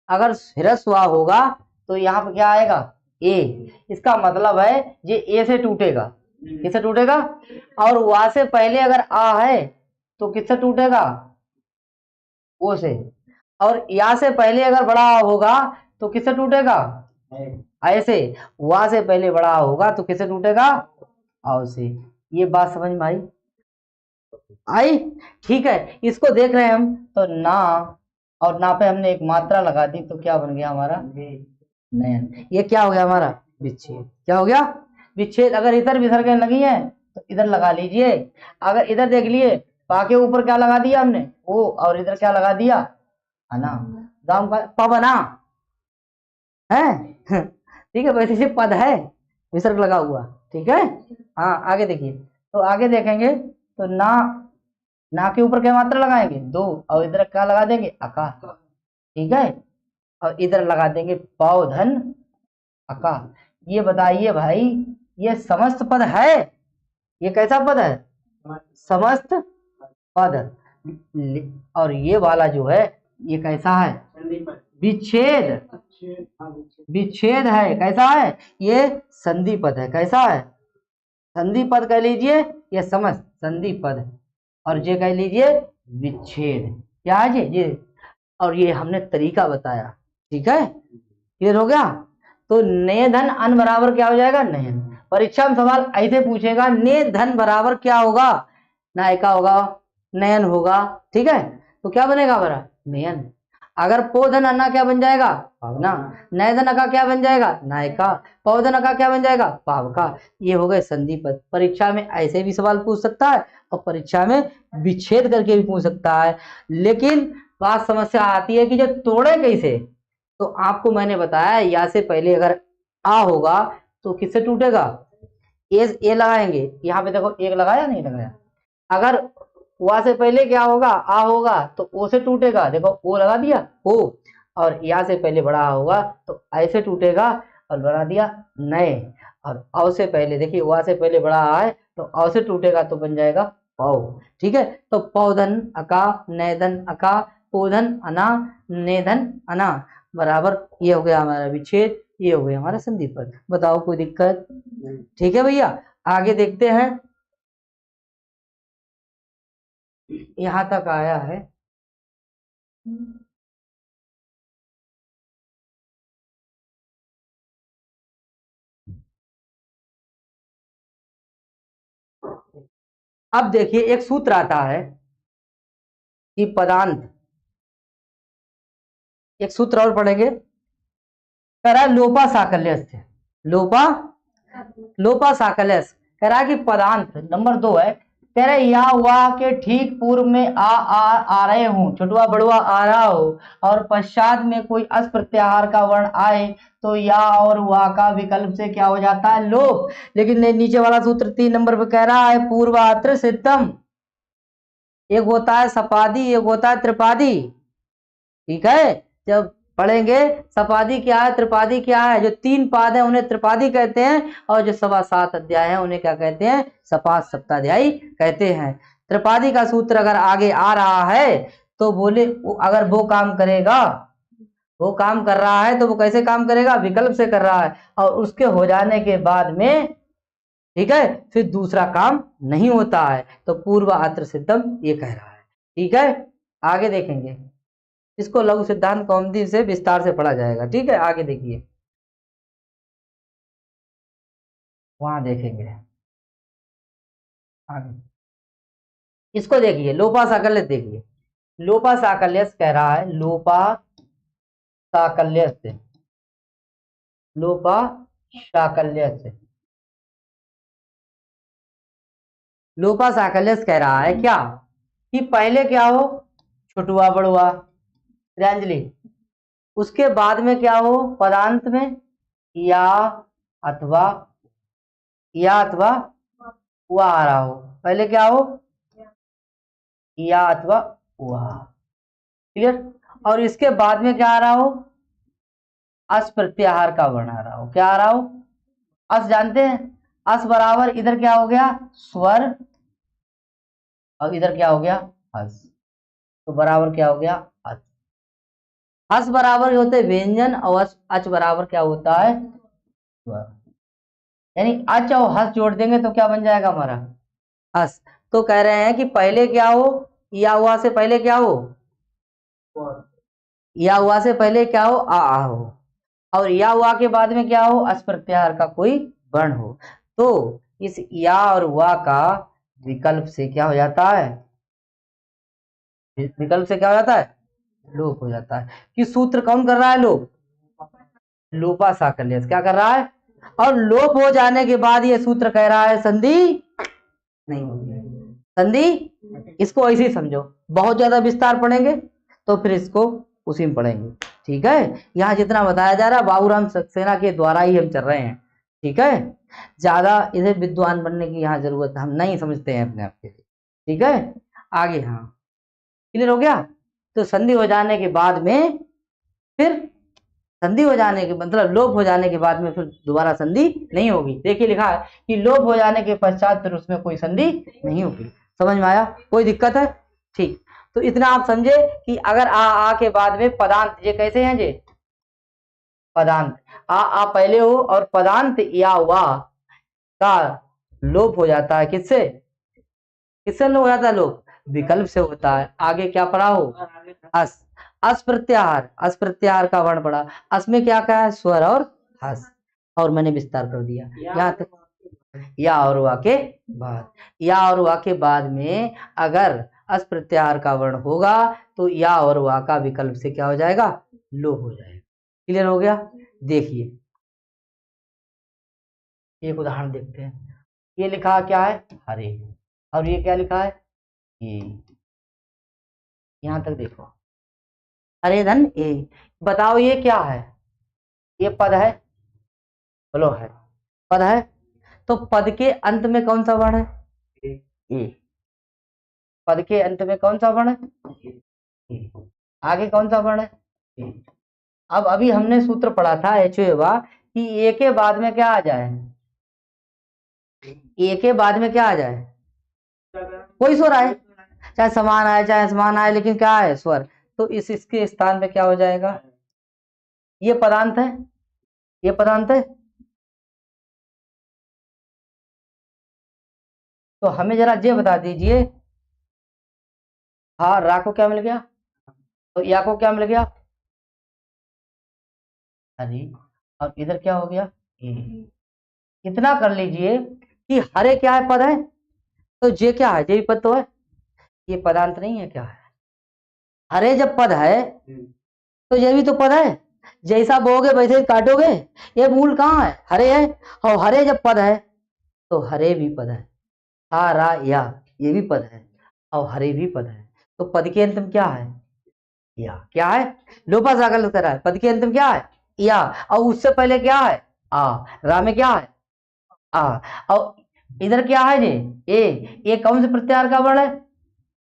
अगर ह्रस्व आ होगा तो यहाँ पर क्या आएगा? ए। इसका मतलब है ये ए से टूटेगा। किससे टूटेगा? और वा से पहले अगर आ है तो किससे टूटेगा? ओ से। और या से पहले अगर बड़ा आ होगा तो किससे टूटेगा? ऐसे। वा से पहले बड़ा आ होगा तो किससे टूटेगा? आओ से। ये बात समझ में आई? आई। ठीक है, इसको देख रहे हैं हम, तो ना, और ना पे हमने एक मात्रा लगा दी तो क्या बन गया हमारा? नयन। ये क्या हो गया हमारा? विच्छेद। क्या हो गया? विच्छेद। अगर इधर भी सरके लगी है तो इधर लगा लीजिए। अगर इधर देख लिए, पा के ऊपर क्या लगा दिया हमने? ओ। और इधर क्या लगा दिया? अना। दाम का पवना है। ठीक है, वैसे से पद है, विसर्ग लगा हुआ। ठीक है, हाँ आगे देखिए, तो आगे देखेंगे तो ना के ऊपर क्या मात्रा लगाएंगे? दो। और इधर क्या लगा देंगे? अका। ठीक है, और इधर लगा देंगे पौधन अका। ये बताइए भाई, ये समस्त पद है? ये कैसा पद है? समस्त पद। और ये वाला जो है, ये कैसा है? विच्छेद। विच्छेद है। कैसा है? ये संधि पद है। कैसा है? संधि पद कह लीजिए, ये समझ संधि पद, और ये कह लीजिए विच्छेद। क्या है ये, और ये हमने तरीका बताया। ठीक है, क्लियर हो गया। तो ने धन अन बराबर क्या हो जाएगा, नयन। परीक्षा में सवाल ऐसे पूछेगा, ने धन बराबर क्या होगा, नायिका होगा, नयन होगा। ठीक है, तो क्या बनेगा हमारा, नयन। अगर पोधन अन्ना क्या बन जाएगा, पावना। नयधन अका क्या बन जाएगा, नायिका। पौधन अका क्या बन जाएगा, पावका। ये हो गए संधि पद। परीक्षा में ऐसे भी सवाल पूछ सकता है और परीक्षा में विच्छेद करके भी पूछ सकता है। लेकिन बात समस्या आती है कि जो तोड़े कैसे, तो आपको मैंने बताया या से पहले अगर आ होगा तो किससे टूटेगा, ए लगाएंगे। यहाँ पे देखो एक लगाया नहीं लगाया। अगर वा से पहले क्या होगा, आ होगा, तो ओ से टूटेगा। देखो ओ लगा दिया ओ, और या से पहले बड़ा होगा तो ऐसे टूटेगा, और बना दिया नए। और औ से पहले देखिए, वा से पहले बड़ा आए तो औ से टूटेगा तो बन जाएगा पौ। ठीक है, तो पौधन अका, नैधन अका, पोधन अना, नेधन अना बराबर, ये हो गया हमारा विच्छेद, ये हो गया हमारा संधि पद। बताओ कोई दिक्कत। ठीक है भैया, आगे देखते हैं। यहां तक आया है। अब देखिए एक सूत्र आता है कि पदांत, एक सूत्र और पढ़ेंगे, कह रहा है लोपा साकल्य से, लोपा लोपा साकल्य कह रहा है कि पदांत नंबर 2 है। कह रहे या वा के ठीक पूर्व में आ रहे हूं, छुटवा बड़ुआ आ रहा हो, और पश्चात में कोई अस प्रत्याहार का वर्ण आए तो या और वा का विकल्प से क्या हो जाता है, लोप। लेकिन नीचे वाला सूत्र 3 नंबर पे कह रहा है पूर्वात्र सिद्धम, एक होता है सपादी, एक होता है त्रिपादी। ठीक है, जब पढ़ेंगे सपादी क्या है, त्रिपादी क्या है। जो 3 पाद है उन्हें त्रिपादी कहते हैं, और जो 7.25 अध्याय है उन्हें क्या कहते हैं, सपाद सप्ताध्यायी कहते हैं। त्रिपादी का सूत्र अगर आगे आ रहा है तो बोले अगर वो काम करेगा, वो काम कर रहा है तो वो कैसे काम करेगा, विकल्प से कर रहा है, और उसके हो जाने के बाद में, ठीक है, फिर दूसरा काम नहीं होता है। तो पूर्व आत्र सिद्धम ये कह रहा है। ठीक है, आगे देखेंगे, इसको लघु सिद्धांत कौमुदी से विस्तार से पढ़ा जाएगा। ठीक है, आगे देखिए, वहां देखेंगे आगे। इसको देखिए, लोपा साकल्य देखिए, लोपा साकल्य कह रहा है, लोपा साकल्य से, लोपा साकल्य से, लोपा साकल्य कह रहा है क्या कि पहले क्या हो, छुटुआ बड़ुआ श्रद्धांजलि, उसके बाद में क्या हो, पदांत में या अथवा हुआ आ रहा हो। पहले क्या हो, या अथवा हुआ, क्लियर। और इसके बाद में क्या आ रहा हो, अस प्रत्याहार का वर्ण आ रहा हो। क्या आ रहा हो, अस जानते हैं, अस बराबर इधर क्या हो गया, स्वर, और इधर क्या हो गया, हस, तो बराबर क्या हो गया, अस। हस बराबर होते व्यंजन, और अच बराबर क्या होता है, स्वर। यानी अच और हस जोड़ देंगे तो क्या बन जाएगा हमारा, हस। तो कह रहे हैं कि पहले क्या हो, या हुआ से पहले क्या हो, या हुआ से पहले क्या हो, आ हो, और या हुआ के बाद में क्या हो, अस प्रत्याहार का कोई वर्ण हो। तो इस या और हुआ का विकल्प से क्या हो जाता है, विकल्प से क्या हो जाता है, लोप हो जाता है। कि सूत्र कौन कर रहा है, लोप, लोपा साकल्य क्या कर रहा है। और लोप हो जाने के बाद ये सूत्र कह रहा है संधि नहीं होगी, संधि। इसको ऐसे ही समझो, बहुत ज्यादा विस्तार पढ़ेंगे तो फिर इसको उसी में पढ़ेंगे। ठीक है, यहाँ जितना बताया जा रहा है बाबूराम सक्सेना के द्वारा ही हम चल रहे हैं। ठीक है, ज्यादा इधर विद्वान बनने की यहाँ जरूरत हम नहीं समझते हैं अपने आप के लिए। ठीक है, आगे, हाँ क्लियर हो गया। तो संधि हो जाने के बाद में फिर, संधि हो जाने के मतलब लोप हो जाने के बाद में फिर दोबारा संधि नहीं होगी। देखिए लिखा है कि लोप हो जाने के पश्चात फिर उसमें कोई संधि नहीं होगी। समझ में आया, कोई दिक्कत है। ठीक, तो इतना आप समझे कि अगर आ के बाद में पदांत, ये कैसे हैं जे, पदांत आ पहले हो और पदांत या हुआ का लोप हो जाता है, किससे, किससे हो जाता है लोप? विकल्प से होता है। आगे क्या पढ़ा हो? अस। अस प्रत्याहार, अस प्रत्याहार का वर्ण पढ़ा। अस में क्या क्या है? स्वर और हस। और मैंने विस्तार कर दिया यहाँ तक। या और वा के बाद, या और वा के बाद में अगर अस प्रत्याहार का वर्ण होगा तो या और वा का विकल्प से क्या हो जाएगा? लोप हो जाएगा। क्लियर हो गया? देखिए एक उदाहरण देखते हैं। ये लिखा क्या है? हरे। और ये क्या लिखा है? ये। यहां तक देखो, हरे धन ए। बताओ ये क्या है? ये पद है? बोलो है। पद है। तो पद के अंत में कौन सा वर्ण है? ए। पद के अंत में कौन सा वर्ण है? ए। आगे कौन सा वर्ण है? ए। अब अभी हमने सूत्र पढ़ा था एचोएवा कि ए के बाद में क्या आ जाए? ए के बाद में क्या आ जाए? कोई स्वर आए, चाहे समान आए चाहे असमान आए, लेकिन क्या है? स्वर। तो इसके स्थान पे क्या हो जाएगा? ये पदांत है, ये पदांत है। तो हमें जरा ये बता दीजिए, हाँ रा को क्या मिल गया? तो या को क्या मिल गया? हरी। और इधर क्या हो गया? ए। इतना कर लीजिए कि हरे क्या है? पद है। तो ये क्या है? ये भी पद तो है। ये पदांत नहीं है क्या है? हरे जब पद है तो ये भी तो पद है। जैसा बोगे वैसे ही काटोगे। ये मूल कहाँ है? हरे है। और हरे जब पद है तो हरे भी पद है। हा रा या ये भी पद है और हरे भी पद है। तो पद के अंत में क्या है? या। क्या है? लोपा सा गलत करा है। पद के अंत में क्या है? या। और उससे पहले क्या है? आ। रा में क्या है? आ। और इधर क्या है? ये ए कौन से प्रत्याहार का वर्ण है?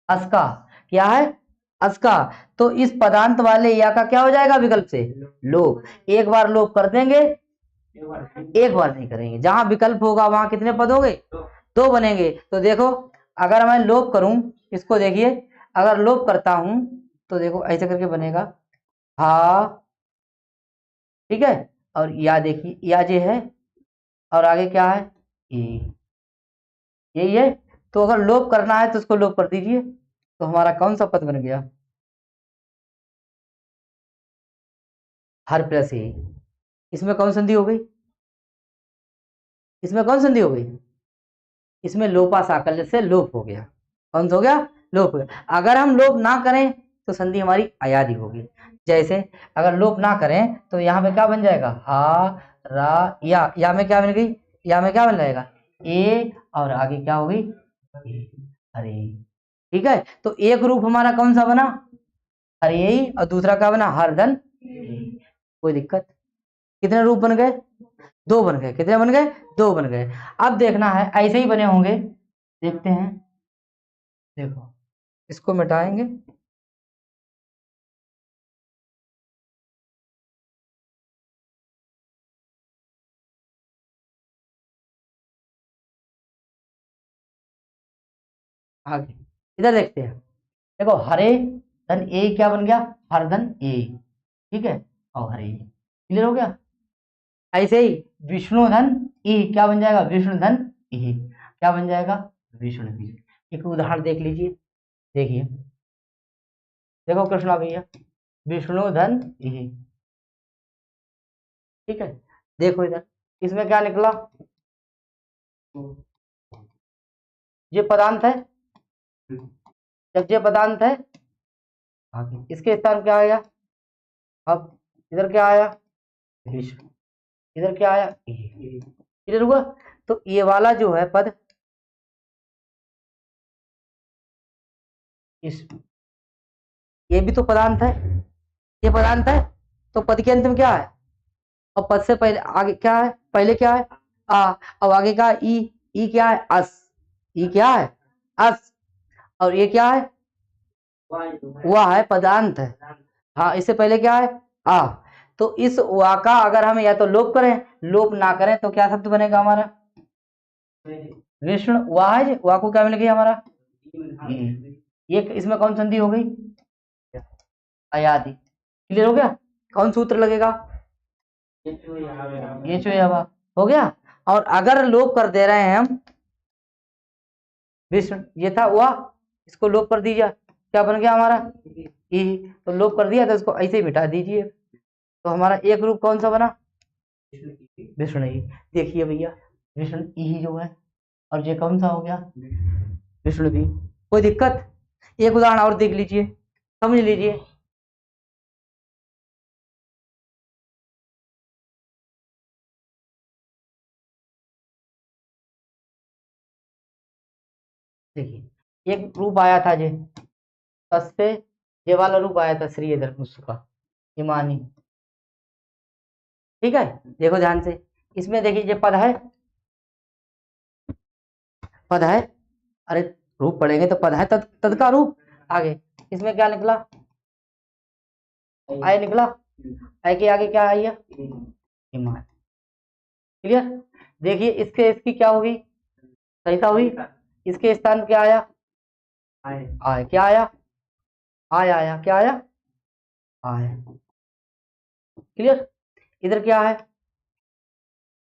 अस्का। क्या है? अस्का। तो इस पदांत वाले या का क्या हो जाएगा विकल्प से? लोप। एक बार लोप कर देंगे, एक बार नहीं करेंगे। जहां विकल्प होगा वहां कितने पद होंगे? दो बनेंगे। तो देखो अगर मैं लोप करूं, इसको देखिए, अगर लोप करता हूं तो देखो ऐसे करके बनेगा हा। ठीक है। और या देखिए, या जे है और आगे क्या है? यही है। तो अगर लोप करना है तो उसको लोप कर दीजिए। तो हमारा कौन सा पद बन गया? हर प्लस ए। इसमें कौन संधि हो गई? इसमें कौन संधि हो गई? इसमें लोपा साकल्य से लोप हो गया। कौन सा हो गया? लोप हो गया। अगर हम लोप ना करें तो संधि हमारी अयादि होगी। जैसे अगर लोप ना करें तो यहाँ पे क्या बन जाएगा? हा रा या में क्या बन गई? या में क्या बन जाएगा? ए। और आगे क्या हो गई? हरे। ठीक है। तो एक रूप हमारा कौन सा बना? हरे। और दूसरा क्या बना? हरधन। कोई दिक्कत? कितने रूप बन गए? दो बन गए। कितने बन गए? दो बन गए। अब देखना है ऐसे ही बने होंगे, देखते हैं। देखो इसको मिटाएंगे, आगे इधर देखते हैं। देखो हरे धन ए क्या बन गया? हरधन ए। ठीक है। और हरे। क्लियर हो गया? ऐसे ही विष्णु धन ई क्या बन जाएगा? विष्णु धन ई। क्या बन जाएगा? विष्णु भी। एक उदाहरण देख लीजिए। देखिए देखो कृष्णा भैया, विष्णु धन ई। ठीक है। देखो इधर इसमें क्या निकला? ये पदांत है। जब ये पदांत है आगे इसके स्थान क्या आएगा? अब इधर क्या आया? विष्णु। इधर क्या आया? इधर हुआ। तो ये वाला जो है पद, इस ये भी तो पदांत है। ये पदांत है। तो पद के अंत में क्या है? और पद से पहले आगे क्या है? पहले क्या है? आ। अब आगे का ई। ई क्या है? अस। ई क्या है? अस। और ये क्या है? वह है, पदांत है। हाँ इससे पहले क्या है? आ। तो इस वा का अगर हम या तो लोप करें, लोप ना करें तो क्या शब्द बनेगा हमारा? विष्णु। वाह है, वाह को क्या मिल गया हमारा? ये इसमें कौन संधि हो गई? अयादि। क्लियर हो गया? कौन सूत्र लगेगा? ये जो हवा हो गया। और अगर लोप कर दे रहे हैं हम विष्णु, ये था वाह, इसको लोप कर दीजिए, क्या बन गया हमारा ई, तो लोप कर दिया तो इसको ऐसे ही मिटा दीजिए, तो हमारा एक रूप कौन सा बना, विष्णु ई। देखिए भैया विष्णु ई जो है, और ये कौन सा हो गया, विष्णु भी। कोई दिक्कत, एक उदाहरण और देख लीजिए, समझ लीजिए। देखिए एक रूप आया था जे सस्ते, ये वाला रूप आया था श्रीधर मुस्का हिमानी, ठीक है। देखो ध्यान से, इसमें देखिए ये पद है, पद है, अरे रूप पढ़ेंगे तो पद है, तद तद का रूप आगे, इसमें क्या निकला, आय निकला, आय के आगे क्या आई है, हिमानी। क्लियर। देखिए इसके इसकी क्या होगी, सहिता हुई, इसके स्थान पे क्या आया, आय, क्या आया, आय आया, क्या आया, आय। क्लियर। इधर क्या है,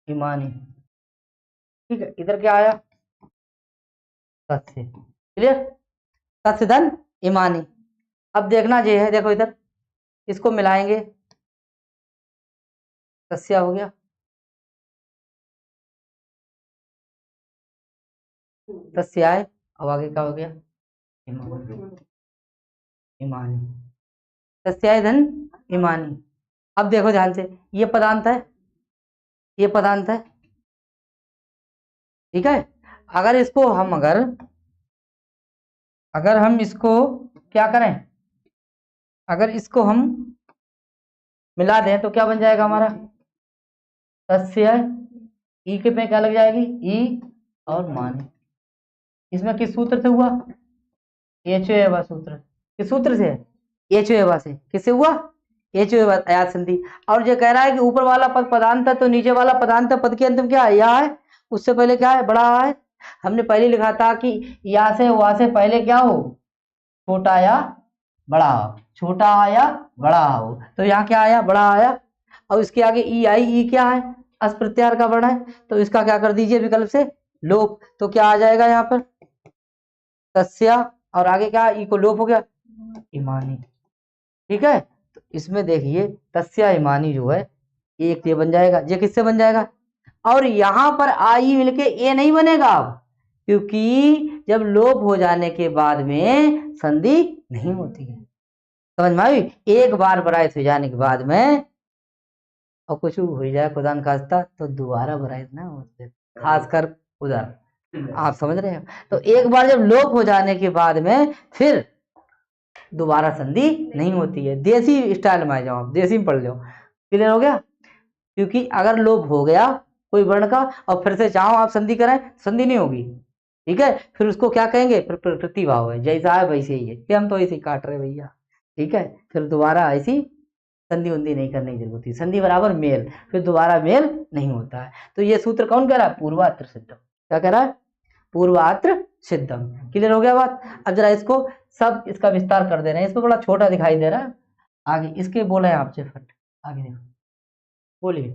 हिमानी, ठीक है। इधर क्या आया, तस्य। क्लियर, तस्य धन हिमानी। अब देखना ये है, देखो इधर इसको मिलाएंगे, तस्य हो गया, तस्य आय, अब आगे क्या हो गया, हिमानी, तस्य आय धन हिमानी। अब देखो ध्यान से, ये पदांत है, ये पदांत है, ठीक है। अगर इसको हम अगर हम इसको क्या करें, अगर इसको हम मिला दें तो क्या बन जाएगा हमारा, तस्य, ई के पे क्या लग जाएगी, ई और मानी। इसमें किस सूत्र से हुआ, एच एवा सूत्र, किस सूत्र से, एच एवा से, किससे हुआ, एच एवा अयात संधि। और ये कह रहा है कि ऊपर वाला पद पदांत है, तो नीचे वाला पदांत पद के अंत में क्या है, या है, उससे पहले क्या है, बड़ा है। हमने पहले लिखा था कि या से वहां से पहले क्या हो, छोटा या बड़ा हो, छोटा या बड़ा हो, तो यहाँ क्या आया, बड़ा आया। और इसके आगे ई आई, ई क्या है, अस प्रत्याहार का वर्ण है, तो इसका क्या कर दीजिए विकल्प से लोप, तो क्या आ जाएगा यहाँ पर, तस्या, और आगे क्या, ई को लोप हो गया, हिमानी, ठीक है। तो इसमें देखिए तस्या हिमानी जो है, एक ये बन जाएगा, ये किससे बन जाएगा, और यहां पर आई मिलके ए नहीं बनेगा अब, क्योंकि जब लोप हो जाने के बाद में संधि नहीं होती है, समझ में आई। एक बार बराइत हो जाने के बाद में और कुछ हो जाए खुदा न खास्ता, तो दोबारा बराइत ना होते, खासकर उधर, आप समझ रहे हो। तो एक बार जब लोप हो जाने के बाद में फिर दोबारा संधि नहीं होती है। देसी स्टाइल में आ जाओ आप, देसी में पढ़ लो, क्लियर हो गया। क्योंकि अगर लोप हो गया कोई वर्ण का और फिर से चाहो आप संधि करें, संधि नहीं होगी, ठीक है। फिर उसको क्या कहेंगे, प्रतिभाव है, जैसा है वैसे ही है, कि हम तो ऐसे ही काट रहे भैया, ठीक है। फिर दोबारा ऐसी संधि उंधि नहीं करने की जरूरत होती, संधि बराबर मेल, फिर दोबारा मेल नहीं होता है। तो ये सूत्र कौन कह रहा है, पूर्वात्र सिद्धम, क्या कह रहा है, पूर्वात्र सिद्धम। क्लियर हो गया बात। अब जरा इसको सब इसका विस्तार कर दे रहे हैं, इसको बड़ा छोटा दिखाई दे रहा है, आगे इसके बोले हैं आपसे, फट आगे देखो, बोलिए।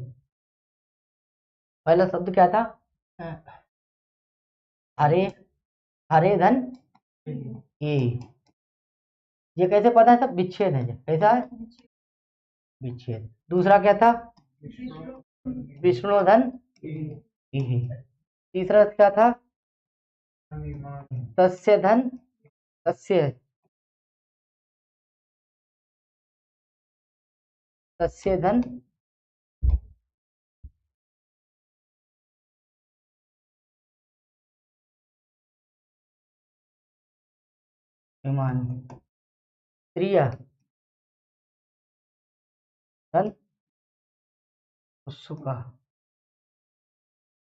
पहला शब्द क्या था, हरे, हरे धन ये कैसे पता है, सब विच्छेद है, कैसा है, विच्छेद। दूसरा क्या था, विष्णु धन, तीसरा क्या था, तस्य धन, तस्य, तस्य धन, हिमानी, त्रिया धन उत्सुका,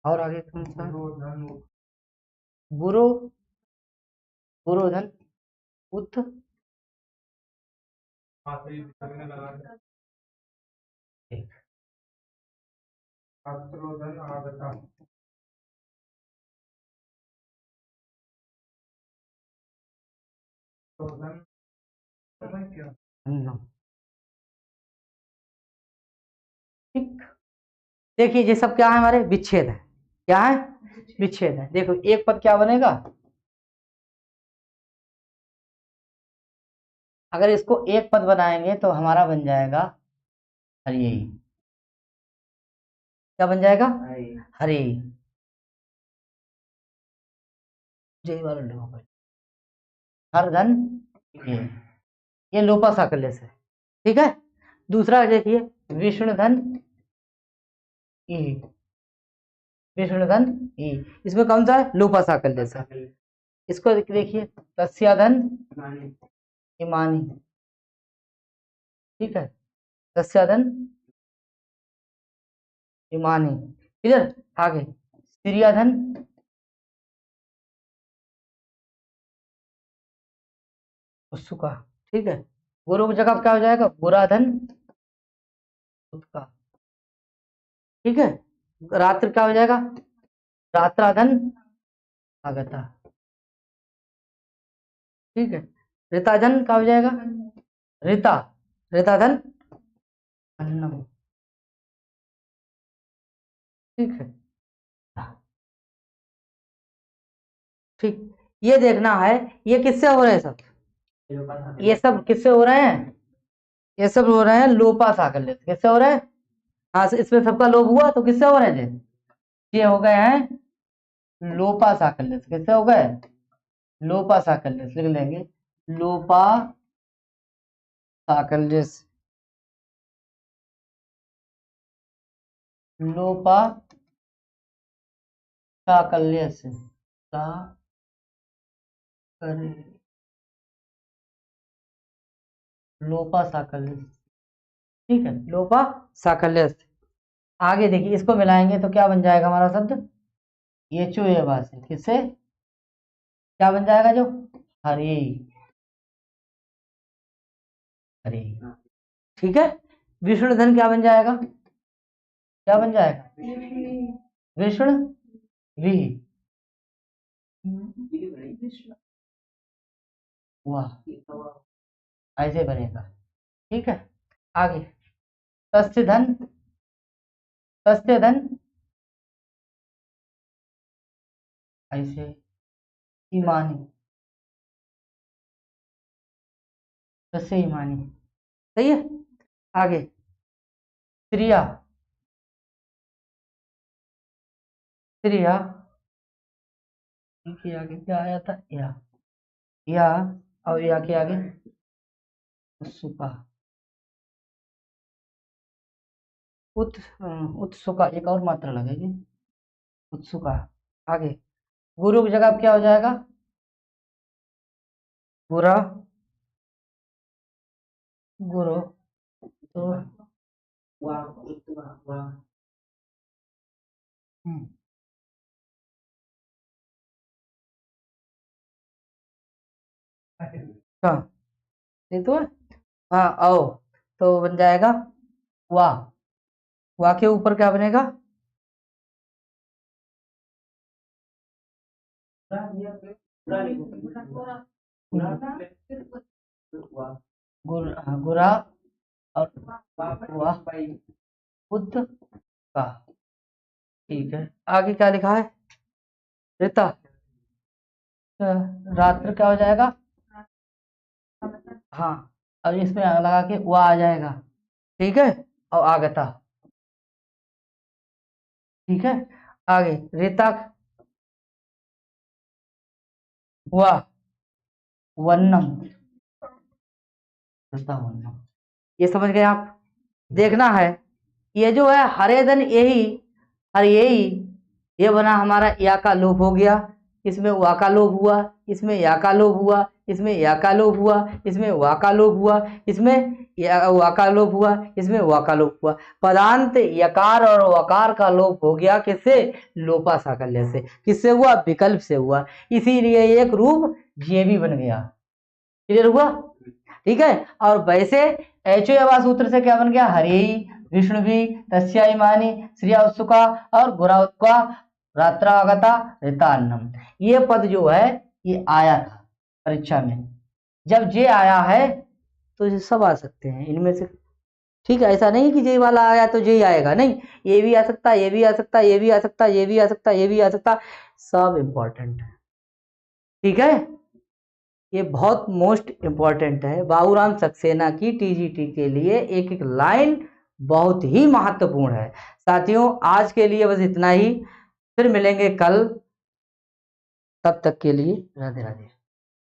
और आगे कौन सा, बुरो, बुरो धन उत, ठीक। देखिए ये सब क्या है, हमारे विच्छेद है, क्या है, विच्छेद है। देखो एक पद क्या बनेगा, अगर इसको एक पद बनाएंगे तो हमारा बन जाएगा हरि। क्या बन जाएगा? हरि। जय वाला लोग हर धन ये लोपा साकल्य से। ठीक है, दूसरा देखिए विष्णु धन ई। विष्णु धन ई, इसमें कौन सा है? लोपा साकल्य से। इसको देखिए तस्याधन इमानी। ठीक है, तस्याधन इमानी। इधर आगे स्त्रियाधन उसका। ठीक है, गुरु की जगह क्या हो जाएगा? बुराधन उसका। ठीक है, रात्र क्या हो जाएगा? रात्राधन आगता। ठीक है, ऋताधन क्या हो जाएगा? ऋता। ऋताधन अन्नम। ठीक है, ठीक। ये देखना है ये किससे हो रहे हैं सब? ये सब किससे हो रहे हैं? ये सब हो रहे हैं लोपा साकल्य से। किससे हो रहे हैं? हाँ, इसमें सबका लोप हुआ तो किससे हो रहे हैं? ये हो गए हैं लोपा साकल्य से। किससे हो गए? लोपा साकल्य से। लिख लेंगे लोपा साकल्य से। लोपा साकल्य से। लोपा साकल्य से। ठीक है, लोपा साकल्य से। आगे देखिए इसको मिलाएंगे तो क्या बन जाएगा हमारा शब्द? ये चो ये बात है। किससे क्या बन जाएगा? जो हरि। हरि। ठीक है, विष्णुधन क्या बन जाएगा? क्या बन जाएगा? विष्णु वी। वाह, ऐसे बनेगा। ठीक है, आगे तस्य धन। तस्य धन ऐसे ईमानी। तस्य ईमानी। सही है, आगे स्त्रिया। स्त्रिया के आगे क्या आया था? या और या के आगे उत्सुका। उत्सुका एक और मात्रा लगेगी, उत्सुका। आगे गुरु की जगह क्या हो जाएगा? बुरा गुरु तो हाँ, ये तो है। हाँ आओ, तो बन जाएगा वाह। वाह के ऊपर क्या बनेगा? गुरा और वाह बुद्ध का। ठीक है, आगे क्या लिखा है? ऋता। रात्र क्या हो जाएगा? हाँ, और इसमें लगा के वह आ जाएगा। ठीक है, और आगता। ठीक है, आगे ऋता वाह वन्नम। ऋता वन्नम, ये समझ गए आप? देखना है ये जो है हरे धन यही हर यही, ये बना हमारा या का लोप हो गया, इसमें वा का लोप हुआ, इसमें या का लोप हुआ, इसमें या का लोप हुआ, इसमें वा का लोप हुआ, इसमें वा का लोप हुआ, इसमें वा का लोप हुआ। पदांत यकार और वकार का लोप हो गया। किससे? लोपा साकल्य से। किससे हुआ? विकल्प से हुआ। इसीलिए एक रूप जे भी बन गया। क्लियर हुआ? ठीक है, और वैसे एचो सूत्र से क्या बन गया? हरि विष्णु भी तस्या इमानी श्रिया उत्सुका और गुरा उत्का रात्रागता ऋतान्नम। ये पद जो है ये आया था परीक्षा में। जब जे आया है तो ये सब आ सकते हैं इनमें से। ठीक है, ऐसा नहीं कि जे वाला आया तो जे ही आएगा, नहीं, ये भी आ सकता, ये भी आ सकता, ये भी आ सकता, ये भी आ सकता, ये भी आ सकता, सब इंपॉर्टेंट है। ठीक है। ये बहुत मोस्ट इम्पॉर्टेंट है। बाबूराम सक्सेना की टीजीटी के लिए एक एक लाइन बहुत ही महत्वपूर्ण है। साथियों आज के लिए बस इतना ही, फिर मिलेंगे कल, तब तक के लिए राधे राधे।